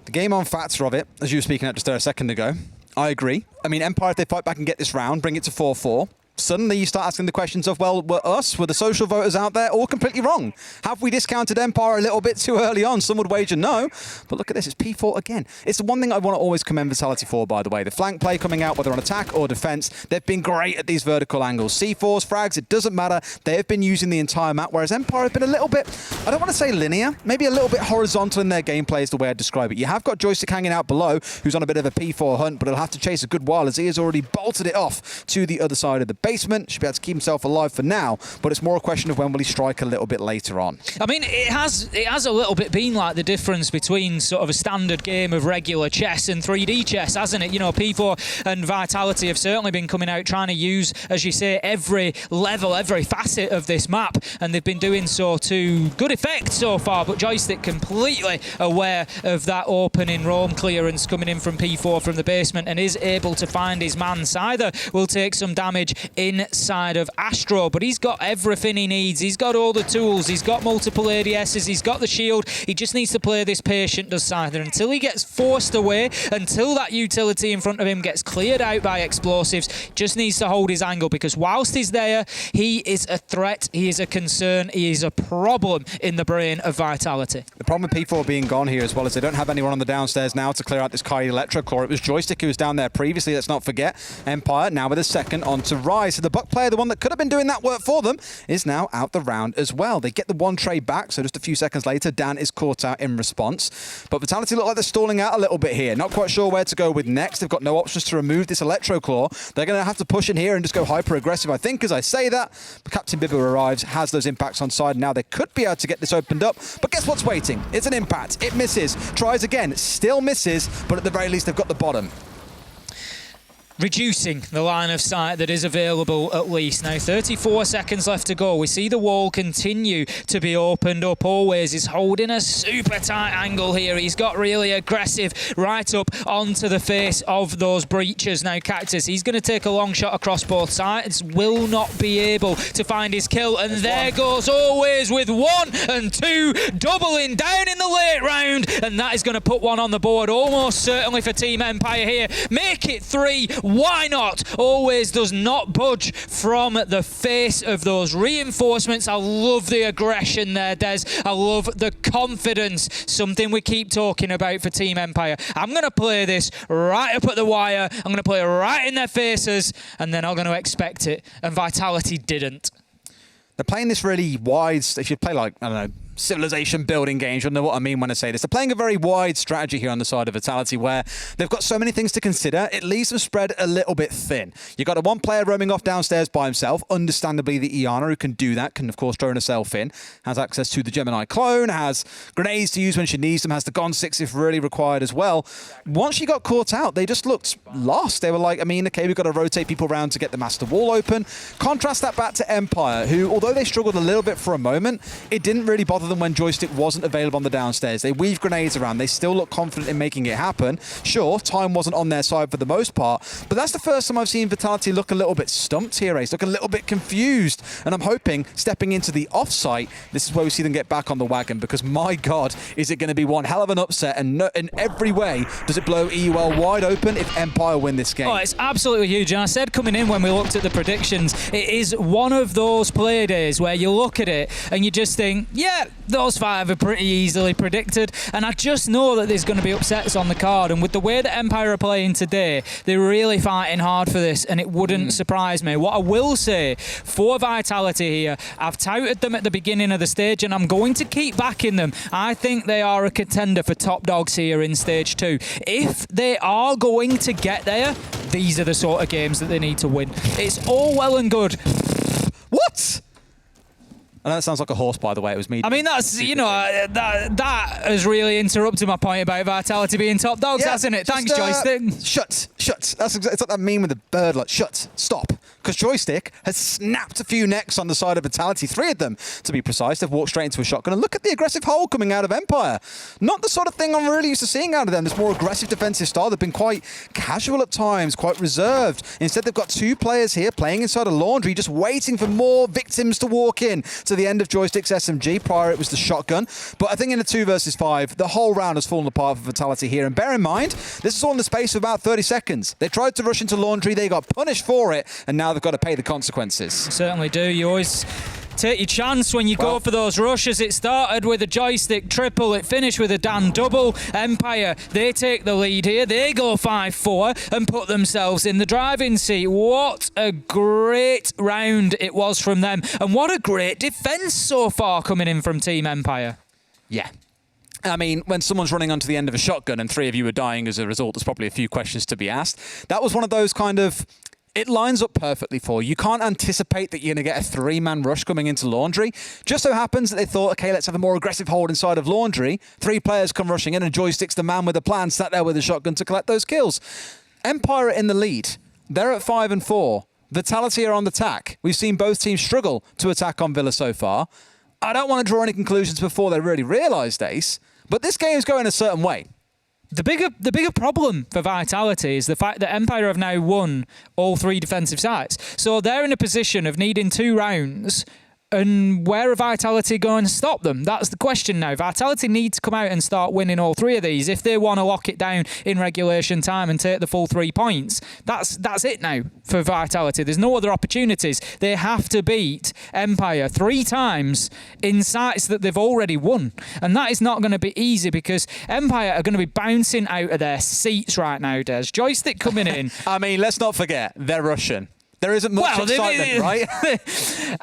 The game on factor of it, as you were speaking at just there a second ago, I agree. I mean, Empire, if they fight back and get this round, bring it to 4-4, suddenly you start asking the questions of, well, were the social voters out there all completely wrong? Have we discounted Empire a little bit too early on? Some would wager no. But look at this, it's P4 again. It's the one thing I want to always commend Vitality for, by the way. The flank play coming out, whether on attack or defense, they've been great at these vertical angles. C4s, frags, it doesn't matter. They have been using the entire map, whereas Empire have been a little bit, I don't want to say linear, maybe a little bit horizontal in their gameplay is the way I'd describe it. You have got Joystick hanging out below, who's on a bit of a P4 hunt, but he'll have to chase a good while as he has already bolted it off to the other side of the basement. Should be able to keep himself alive for now, but it's more a question of when will he strike a little bit later on. I mean, it has a little bit been like the difference between sort of a standard game of regular chess and 3D chess, hasn't it? You know, P4 and Vitality have certainly been coming out trying to use, as you say, every level, every facet of this map, and they've been doing so to good effect so far, but Joystick completely aware of that opening roam clearance coming in from P4 from the basement and is able to find his man. Scyther will take some damage inside of Astro, but he's got everything he needs. He's got all the tools. He's got multiple ADSs. He's got the shield. He just needs to play this patient, does Scyther, until he gets forced away, until that utility in front of him gets cleared out by explosives. Just needs to hold his angle, because whilst he's there, he is a threat. He is a concern. He is a problem in the brain of Vitality. The problem with P4 being gone here as well is they don't have anyone on the downstairs now to clear out this Kai Electroclaw. It was Joystick who was down there previously, let's not forget. Empire now with a second on to Rise. So the Buck player, the one that could have been doing that work for them, is now out the round as well. They get the one trade back, so just a few seconds later, Dan is caught out in response. But Vitality look like they're stalling out a little bit here. Not quite sure where to go with next. They've got no options to remove this Electroclaw. They're going to have to push in here and just go hyper-aggressive, I think, as I say that. But Captain Bibba arrives, has those impacts on side. Now they could be able to get this opened up, but guess what's waiting? It's an impact. It misses. Tries again. Still misses, but at the very least, they've got the bottom. Reducing the line of sight that is available at least. Now 34 seconds left to go. We see the wall continue to be opened up. Always is holding a super tight angle here. He's got really aggressive right up onto the face of those breaches. Now Cactus, he's going to take a long shot across both sides. Will not be able to find his kill. And there goes Always with 1 and 2, doubling down in the late round. And that is going to put one on the board almost certainly for Team Empire here. Make it 3. Why not? Always does not budge from the face of those reinforcements. I love the aggression there, Des. I love the confidence, something we keep talking about for Team Empire. I'm going to play this right up at the wire. I'm going to play it right in their faces, and then I'm going to expect it. And Vitality didn't. They're playing this really wide, if you play like, I don't know, civilization building games, you'll know what I mean when I say this. They're playing a very wide strategy here on the side of Vitality where they've got so many things to consider, it leaves them spread a little bit thin. You've got a one player roaming off downstairs by himself, understandably the Iana who can do that, can of course drone herself in, has access to the Gemini clone, has grenades to use when she needs them, has the Gon 6 if really required as well. Once she got caught out, they just looked lost. They were like, I mean, okay, we've got to rotate people around to get the master wall open. Contrast that back to Empire, who, although they struggled a little bit for a moment, it didn't really bother them when Joystick wasn't available on the downstairs. They weave grenades around. They still look confident in making it happen. Sure, time wasn't on their side for the most part, but that's the first time I've seen Vitality look a little bit stumped here, Ace. Look a little bit confused. And I'm hoping, stepping into the off-site, this is where we see them get back on the wagon, because my God, is it going to be one hell of an upset, and in every way does it blow EUL wide open if Empire win this game. Oh, it's absolutely huge. And I said coming in when we looked at the predictions, it is one of those play days where you look at it and you just think, yeah, those 5 are pretty easily predicted, and I just know that there's going to be upsets on the card, and with the way that Empire are playing today, they're really fighting hard for this, and it wouldn't surprise me. What I will say for Vitality here, I've touted them at the beginning of the stage, and I'm going to keep backing them. I think they are a contender for top dogs here in stage 2. If they are going to get there, these are the sort of games that they need to win. It's all well and good. What? I know that sounds like a horse, by the way. It was me. I mean, that's, you know, that has really interrupted my point about Vitality being top dogs, hasn't it? Thanks, Joystick. Shut. That's exactly, it's like that meme with the bird, like, shut, stop. Because Joystick has snapped a few necks on the side of Vitality, 3 of them, to be precise. They've walked straight into a shotgun. And look at the aggressive hold coming out of Empire. Not the sort of thing I'm really used to seeing out of them. This more aggressive defensive style. They've been quite casual at times, quite reserved. Instead, they've got 2 players here playing inside a laundry, just waiting for more victims to walk in to the end of Joystick's SMG. Prior, it was the shotgun. But I think in a 2 versus 5, the whole round has fallen apart for Vitality here. And bear in mind, this is all in the space of about 30 seconds. They tried to rush into laundry. They got punished for it. And now they've got to pay the consequences. Certainly do. You always take your chance when you go for those rushes. It started with a Joystick triple. It finished with a Dan double. Empire, they take the lead here. They go 5-4 and put themselves in the driving seat. What a great round it was from them. And what a great defence so far coming in from Team Empire. Yeah. I mean, when someone's running onto the end of a shotgun and 3 of you are dying as a result, there's probably a few questions to be asked. That was one of those kind of... It lines up perfectly for you. You can't anticipate that you're going to get a 3-man rush coming into laundry. Just so happens that they thought, okay, let's have a more aggressive hold inside of laundry. 3 players come rushing in and Joystick's the man with a plan, sat there with a shotgun to collect those kills. Empire are in the lead. They're at 5-4. Vitality are on the attack. We've seen both teams struggle to attack on Villa so far. I don't want to draw any conclusions before they really realise, Ace, but this game's going a certain way. The bigger problem for Vitality is the fact that Empire have now won all 3 defensive sides. So they're in a position of needing 2 rounds. And where are Vitality going to stop them? That's the question now. Vitality need to come out and start winning all 3 of these. If they want to lock it down in regulation time and take the full 3 points, that's it now for Vitality. There's no other opportunities. They have to beat Empire 3 times in sites that they've already won. And that is not going to be easy because Empire are going to be bouncing out of their seats right now, Des. Joystick coming in. I mean, let's not forget, they're Russian. There isn't much excitement, right?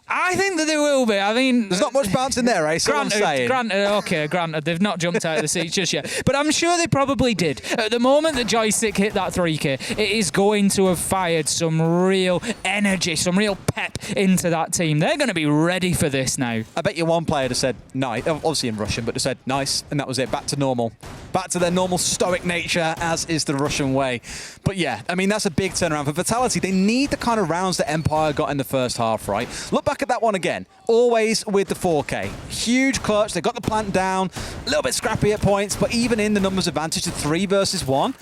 I think that there will be. I mean... There's not much bounce in there, eh? Granted, they've not jumped out of the seats just yet. But I'm sure they probably did. At the moment that Joystick hit that 3K, it is going to have fired some real energy, some real pep into that team. They're going to be ready for this now. I bet you one player just said, nice, obviously in Russian, but just said, nice, and that was it. Back to normal. Back to their normal stoic nature, as is the Russian way. But yeah, I mean, that's a big turnaround for Vitality. They need the kind of rounds that Empire got in the first half, right? Look back at that one again. Always with the 4K. Huge clutch. They got the plant down. A little bit scrappy at points, but even in the numbers advantage to 3 versus 1,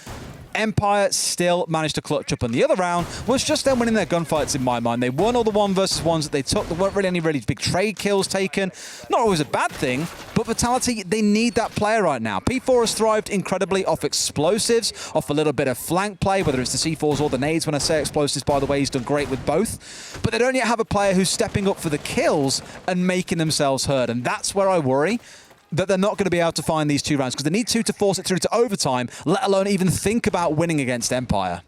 Empire still managed to clutch up, and the other round was just them winning their gunfights in my mind. They won all the 1 versus 1s that they took. There weren't really any big trade kills taken. Not always a bad thing, but Vitality, they need that player right now. P4 has thrived incredibly off explosives, off a little bit of flank play, whether it's the C4s or the nades. When I say explosives, by the way, he's done great with both. But they don't yet have a player who's stepping up for the kills and making themselves heard, and that's where I worry that they're not going to be able to find these 2 rounds because they need to force it through to overtime, let alone even think about winning against Empire.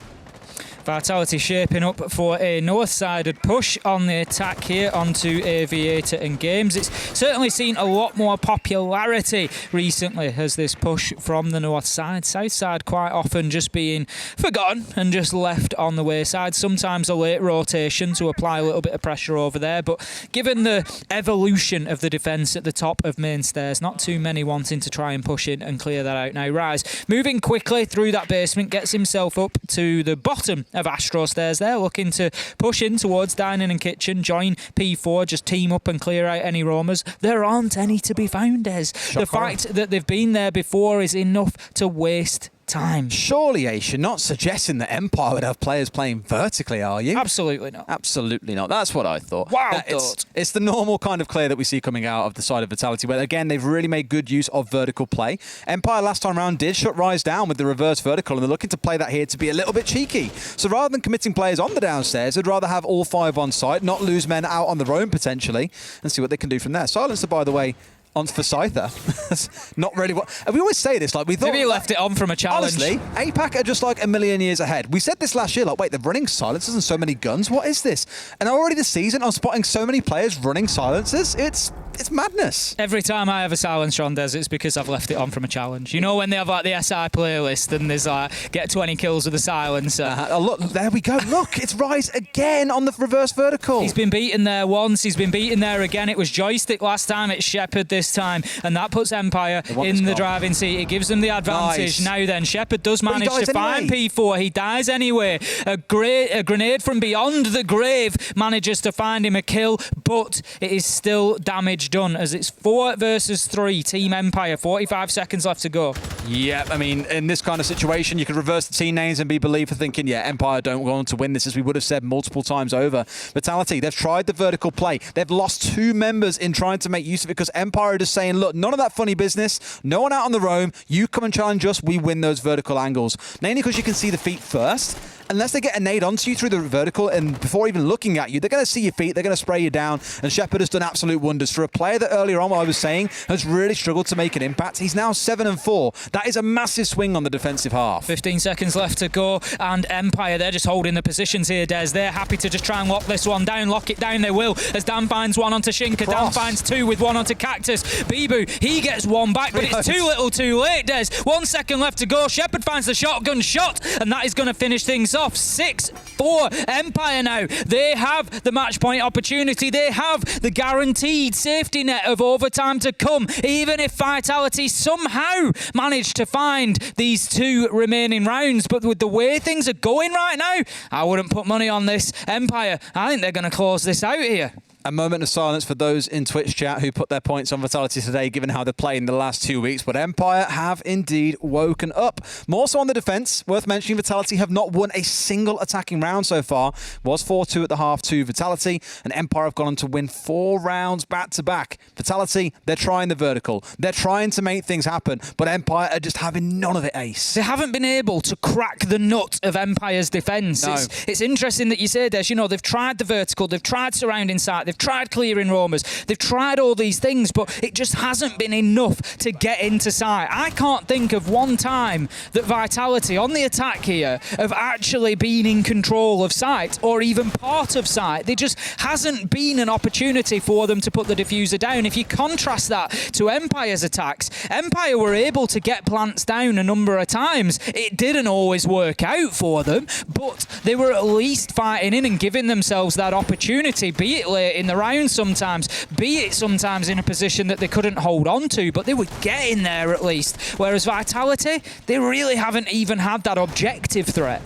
Vitality shaping up for a north-sided push on the attack here onto Aviator and Games. It's certainly seen a lot more popularity recently as this push from the north side. South side quite often just being forgotten and just left on the wayside. Sometimes a late rotation to apply a little bit of pressure over there, but given the evolution of the defence at the top of main stairs, not too many wanting to try and push in and clear that out now. Rise moving quickly through that basement, gets himself up to the bottom of Astro stairs there, looking to push in towards dining and kitchen, join P4, just team up and clear out any roamers. There aren't any to be found, Des. The fact that they've been there before is enough to waste time. Surely, Ace, you're not suggesting that Empire would have players playing vertically, are you? Absolutely not. Absolutely not. That's what I thought. Wow. It's the normal kind of clear that we see coming out of the side of Vitality, where, again, they've really made good use of vertical play. Empire last time around did shut Rise down with the reverse vertical, and they're looking to play that here to be a little bit cheeky. So rather than committing players on the downstairs, they'd rather have all 5 on site, not lose men out on their own potentially, and see what they can do from there. Silencer, by the way, on for Scyther. That's not really what... And we always say this, like, we thought... Maybe he left it on from a challenge. Honestly, APAC are just like a million years ahead. We said this last year, like, wait, they're running silencers and so many guns? What is this? And already this season, I'm spotting so many players running silencers. It's madness. Every time I have a silencer on Des, it's because I've left it on from a challenge. You know when they have like the SI playlist and there's like, get 20 kills with a silencer. Oh, look, there we go. Look, it's Rise again on the reverse vertical. He's been beaten there once. He's been beaten there again. It was Joystick last time. It's Shepard this time. And that puts Empire in the driving seat. It gives them the advantage. Nice. Now then, Shepard does manage to find anyway. P4. He dies anyway. A grenade from beyond the grave manages to find him a kill, but it is still damage done as it's 4 versus 3. Team Empire, 45 seconds left to go. Yeah, I mean, in this kind of situation, you could reverse the team names and be believed for thinking, yeah, Empire don't go on to win this, as we would have said multiple times over. Vitality, they've tried the vertical play. They've lost 2 members in trying to make use of it because Empire are just saying, look, none of that funny business. No one out on the roam. You come and challenge us. We win those vertical angles. Mainly because you can see the feet first. Unless they get a nade onto you through the vertical and before even looking at you, they're going to see your feet, they're going to spray you down, and Shepard has done absolute wonders. For a player that earlier on, what I was saying, has really struggled to make an impact, he's now 7-4. That is a massive swing on the defensive half. 15 seconds left to go, and Empire, they're just holding the positions here, Des. They're happy to just try and lock this one down, lock it down, they will, as Dan finds one onto Shinka, Dan finds 2 with 1 onto Cactus. Bibu, he gets 1 back, but it's too little too late, Des. 1 second left to go, Shepard finds the shotgun shot, and that is going to finish things off. 6-4 Empire now. They have the match point opportunity. They have the guaranteed safety net of overtime to come, even if Vitality somehow manage to find these 2 remaining rounds. But with the way things are going right now, I wouldn't put money on this. Empire, I think they're going to close this out here. A moment of silence for those in Twitch chat who put their points on Vitality today, given how they've played in the last 2 weeks. But Empire have indeed woken up. More so on the defense. Worth mentioning, Vitality have not won a single attacking round so far. Was 4-2 at the half to Vitality, and Empire have gone on to win 4 rounds back-to-back. Vitality, they're trying the vertical. They're trying to make things happen, but Empire are just having none of it, Ace. They haven't been able to crack the nut of Empire's defence. No. It's interesting that you say this. You know, they've tried the vertical, they've tried surrounding sight, they've tried clearing roamers, they've tried all these things, but it just hasn't been enough to get into sight. I can't think of one time that Vitality on the attack here have actually been in control of sight or even part of sight. There just hasn't been an opportunity for them to put the diffuser down. If you contrast that to Empire's attacks, Empire were able to get plants down a number of times. It didn't always work out for them, but they were at least fighting in and giving themselves that opportunity, be it late in the round sometimes, be it sometimes in a position that they couldn't hold on to, but they were getting there at least. Whereas Vitality, they really haven't even had that objective threat.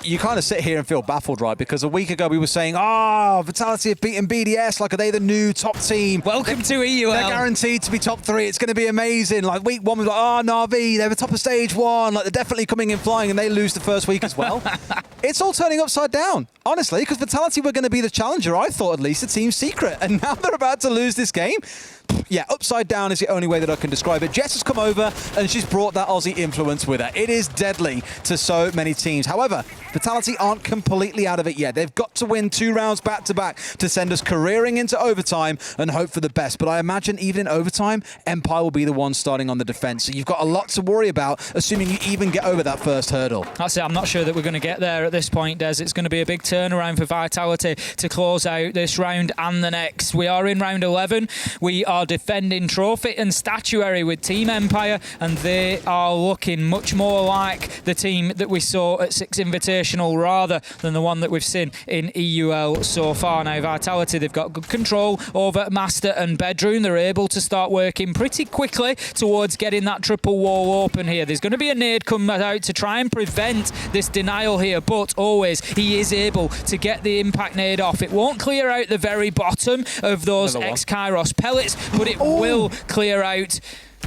You kind of sit here and feel baffled, right? Because a week ago we were saying, Vitality have beaten BDS. Like, are they the new top team? Welcome to EUL. They're guaranteed to be top 3. It's going to be amazing. Like, week 1 we were like, Na'Vi, they're the top of stage 1. Like, they're definitely coming in flying, and they lose the first week as well. It's all turning upside down, honestly, because Vitality were going to be the challenger, I thought, at least, the team secret. And now they're about to lose this game. Yeah, upside down is the only way that I can describe it. Jess has come over and she's brought that Aussie influence with her. It is deadly to so many teams. However, Vitality aren't completely out of it yet. They've got to win 2 rounds back-to-back to send us careering into overtime and hope for the best. But I imagine even in overtime, Empire will be the one starting on the defense. So you've got a lot to worry about, assuming you even get over that first hurdle. That's it. I'm not sure that we're going to get there at this point, Des. It's going to be a big turnaround for Vitality to close out this round and the next. We are in round 11. We are defending trophy and statuary with Team Empire, and they are looking much more like the team that we saw at 6 Invitational rather than the one that we've seen in EUL so far. Now, Vitality, they've got good control over Master and Bedroom. They're able to start working pretty quickly towards getting that triple wall open here. There's going to be a nade come out to try and prevent this denial here, but always he is able to get the impact nade off. It won't clear out the very bottom of those ex-Kairos pellets, but it will clear out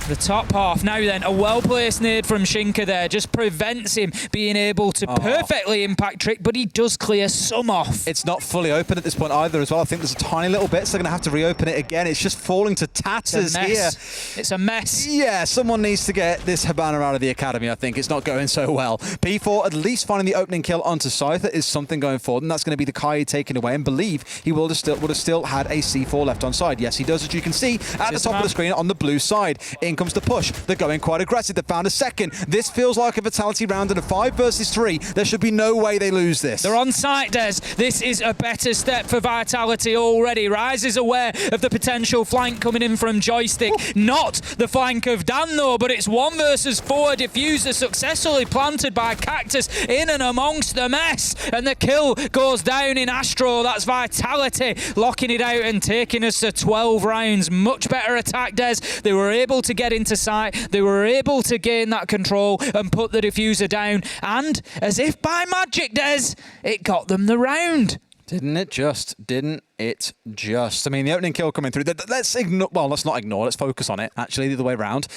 The top half. Now then, a well-placed nade from Shinka there just prevents him being able to perfectly impact Trick, but he does clear some off. It's not fully open at this point either as well. I think there's a tiny little bit, so they're going to have to reopen it again. It's just falling to tatters here. It's a mess. Yeah, someone needs to get this Hibana out of the academy, I think. It's not going so well. P4 at least finding the opening kill onto Scyther is something going forward, and that's going to be the Kai taken away, and believe he would have still had a C4 left on side. Yes, he does, as you can see at the top of the screen on the blue side. In comes the push. They're going quite aggressive. They found a second. This feels like a Vitality round in a 5 versus 3. There should be no way they lose this. They're on site, Des. This is a better step for Vitality already. Rise is aware of the potential flank coming in from Joystick. Ooh. Not the flank of Dan, though, but it's 1 versus 4. Diffuser successfully planted by Cactus in and amongst the mess. And the kill goes down in Astro. That's Vitality locking it out and taking us to 12 rounds. Much better attack, Des. They were able to get into site. They were able to gain that control and put the diffuser down. And as if by magic, Des, it got them the round. Didn't it just? Didn't it just? I mean, the opening kill coming through. Let's ignore. Well, let's not ignore. Let's focus on it. Actually, the other way around.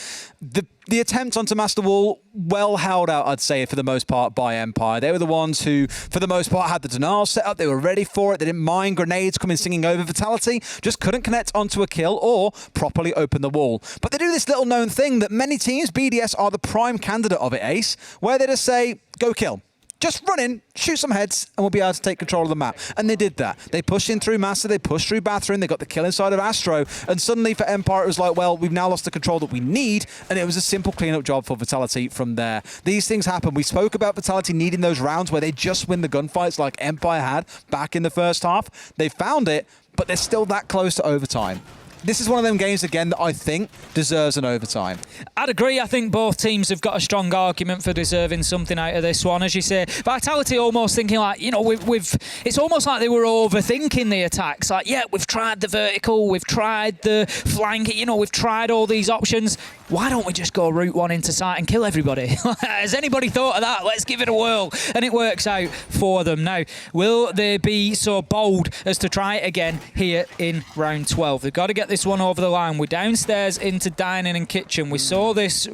The attempt onto Master Wall, well held out, I'd say, for the most part by Empire. They were the ones who, for the most part, had the denial set up. They were ready for it. They didn't mind grenades coming singing over. Vitality just couldn't connect onto a kill or properly open the wall. But they do this little known thing that many teams, BDS, are the prime candidate of it, Ace, where they just say, go kill. Just run in, shoot some heads, and we'll be able to take control of the map. And they did that. They pushed in through Master, they pushed through Bathroom, they got the kill inside of Astro, and suddenly for Empire it was like, well, we've now lost the control that we need, and it was a simple clean-up job for Vitality from there. These things happen. We spoke about Vitality needing those rounds where they just win the gunfights like Empire had back in the first half. They found it, but they're still that close to overtime. This is one of them games, again, that I think deserves an overtime. I'd agree. I think both teams have got a strong argument for deserving something out of this one. As you say, Vitality almost thinking like, you know, it's almost like they were overthinking the attacks. Like, yeah, we've tried the vertical, we've tried the flank, you know, we've tried all these options. Why don't we just go route 1 into site and kill everybody? Has anybody thought of that? Let's give it a whirl. And it works out for them. Now, will they be so bold as to try it again here in round 12? They've got to get this one over the line. We're downstairs into dining and kitchen. We saw this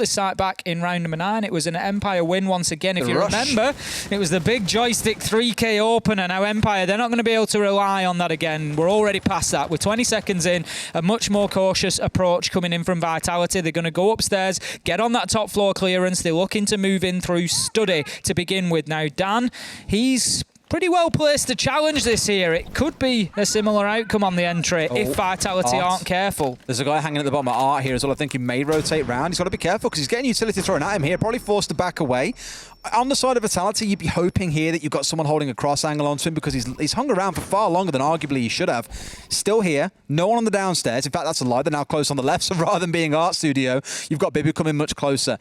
site back in round number 9. It was an Empire win once again. If you remember, it was the big Joystick 3K opener. Now Empire, they're not going to be able to rely on that again. We're already past that. We're 20 seconds in. A much more cautious approach coming in from Vitality. They're going to go upstairs, get on that top floor clearance. They're looking to move in through Study to begin with. Now Dan, he's pretty well placed to challenge this here. It could be a similar outcome on the entry if Vitality aren't careful. There's a guy hanging at the bottom of Art here as well. I think he may rotate round. He's got to be careful because he's getting utility thrown at him here. Probably forced to back away. On the side of Vitality, you'd be hoping here that you've got someone holding a cross angle onto him because he's hung around for far longer than arguably he should have. Still here. No one on the downstairs. In fact, that's a lie. They're now close on the left. So rather than being Art Studio, you've got Bibu coming much closer.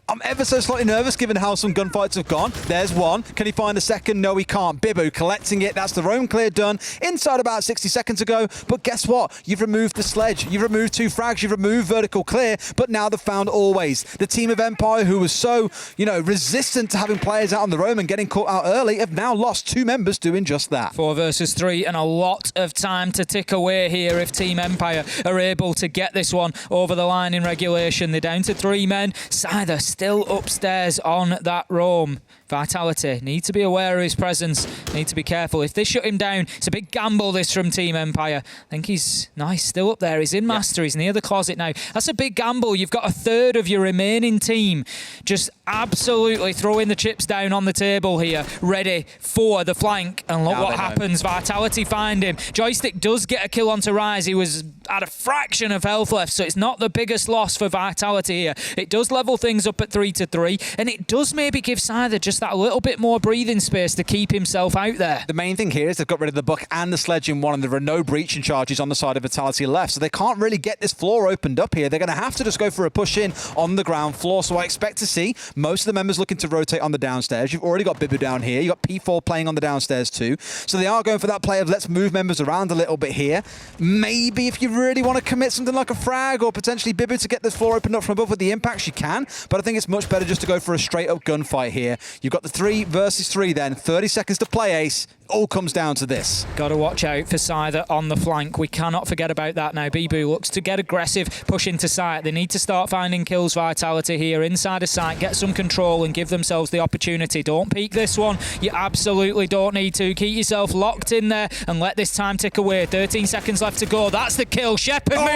I'm ever so slightly nervous given how some gunfights have gone. There's one. Can he find a second? No, he can't. Bibu collecting it. That's the roam clear done inside about 60 seconds ago. But guess what? You've removed the sledge. You've removed 2 frags. You've removed vertical clear. But now they've found Always. The team of Empire, who was so, you know, resistant to having players out on the roam and getting caught out early, have now lost 2 members doing just that. 4 versus 3 and a lot of time to tick away here if Team Empire are able to get this one over the line in regulation. They're down to 3 men. Scyther still upstairs on that roam. Vitality need to be aware of his presence, need to be careful. If they shut him down, it's a big gamble this from Team Empire. I think he's nice, still up there. He's in Master, he's near the closet now. That's a big gamble. You've got a third of your remaining team just absolutely throwing the chips down on the table here, ready for the flank. And look what happens. Vitality find him. Joystick does get a kill onto Rise. He was at a fraction of health left, so it's not the biggest loss for Vitality here. It does level things up at 3-3, and it does maybe give Scyther just that little bit more breathing space to keep himself out there. The main thing here is they've got rid of the buck and the sledge in one, and there are no breaching charges on the side of Vitality left, so they can't really get this floor opened up here. They're going to have to just go for a push in on the ground floor, so I expect to see most of the members looking to rotate on the downstairs. You've already got Bibu down here. You've got P4 playing on the downstairs too, so they are going for that play of let's move members around a little bit here. Maybe if you really want to commit something like a frag or potentially Bibu to get this floor opened up from above with the impacts, you can, but I think it's much better just to go for a straight up gunfight here. You've got the 3 versus 3 then, 30 seconds to play, Ace. all comes down to this. Got to watch out for Scyther on the flank. We cannot forget about that now. Bibu looks to get aggressive, push into sight. They need to start finding kills, Vitality here, inside of sight, get some control and give themselves the opportunity. Don't peek this one. You absolutely don't need to. Keep yourself locked in there and let this time tick away. 13 seconds left to go. That's the kill. Shepard moves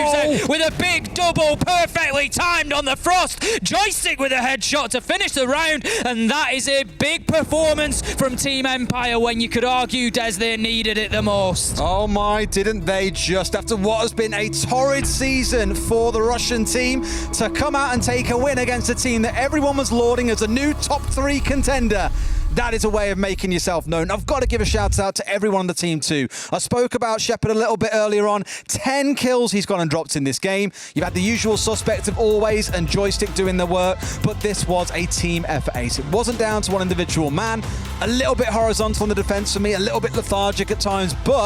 out with a big double, perfectly timed on the Frost. Joystick with a headshot to finish the round, and that is a big performance from Team Empire when you could argue, Des, they needed it the most. Oh my, didn't they just, after what has been a torrid season for the Russian team, to come out and take a win against a team that everyone was lauding as a new top 3 contender. That is a way of making yourself known. I've got to give a shout out to everyone on the team too. I spoke about Shepard a little bit earlier on. 10 kills he's gone and dropped in this game. You've had the usual suspects of always and Joystick doing the work, but this was a team effort ace. It wasn't down to one individual man. A little bit horizontal in the defense for me, a little bit lethargic at times, but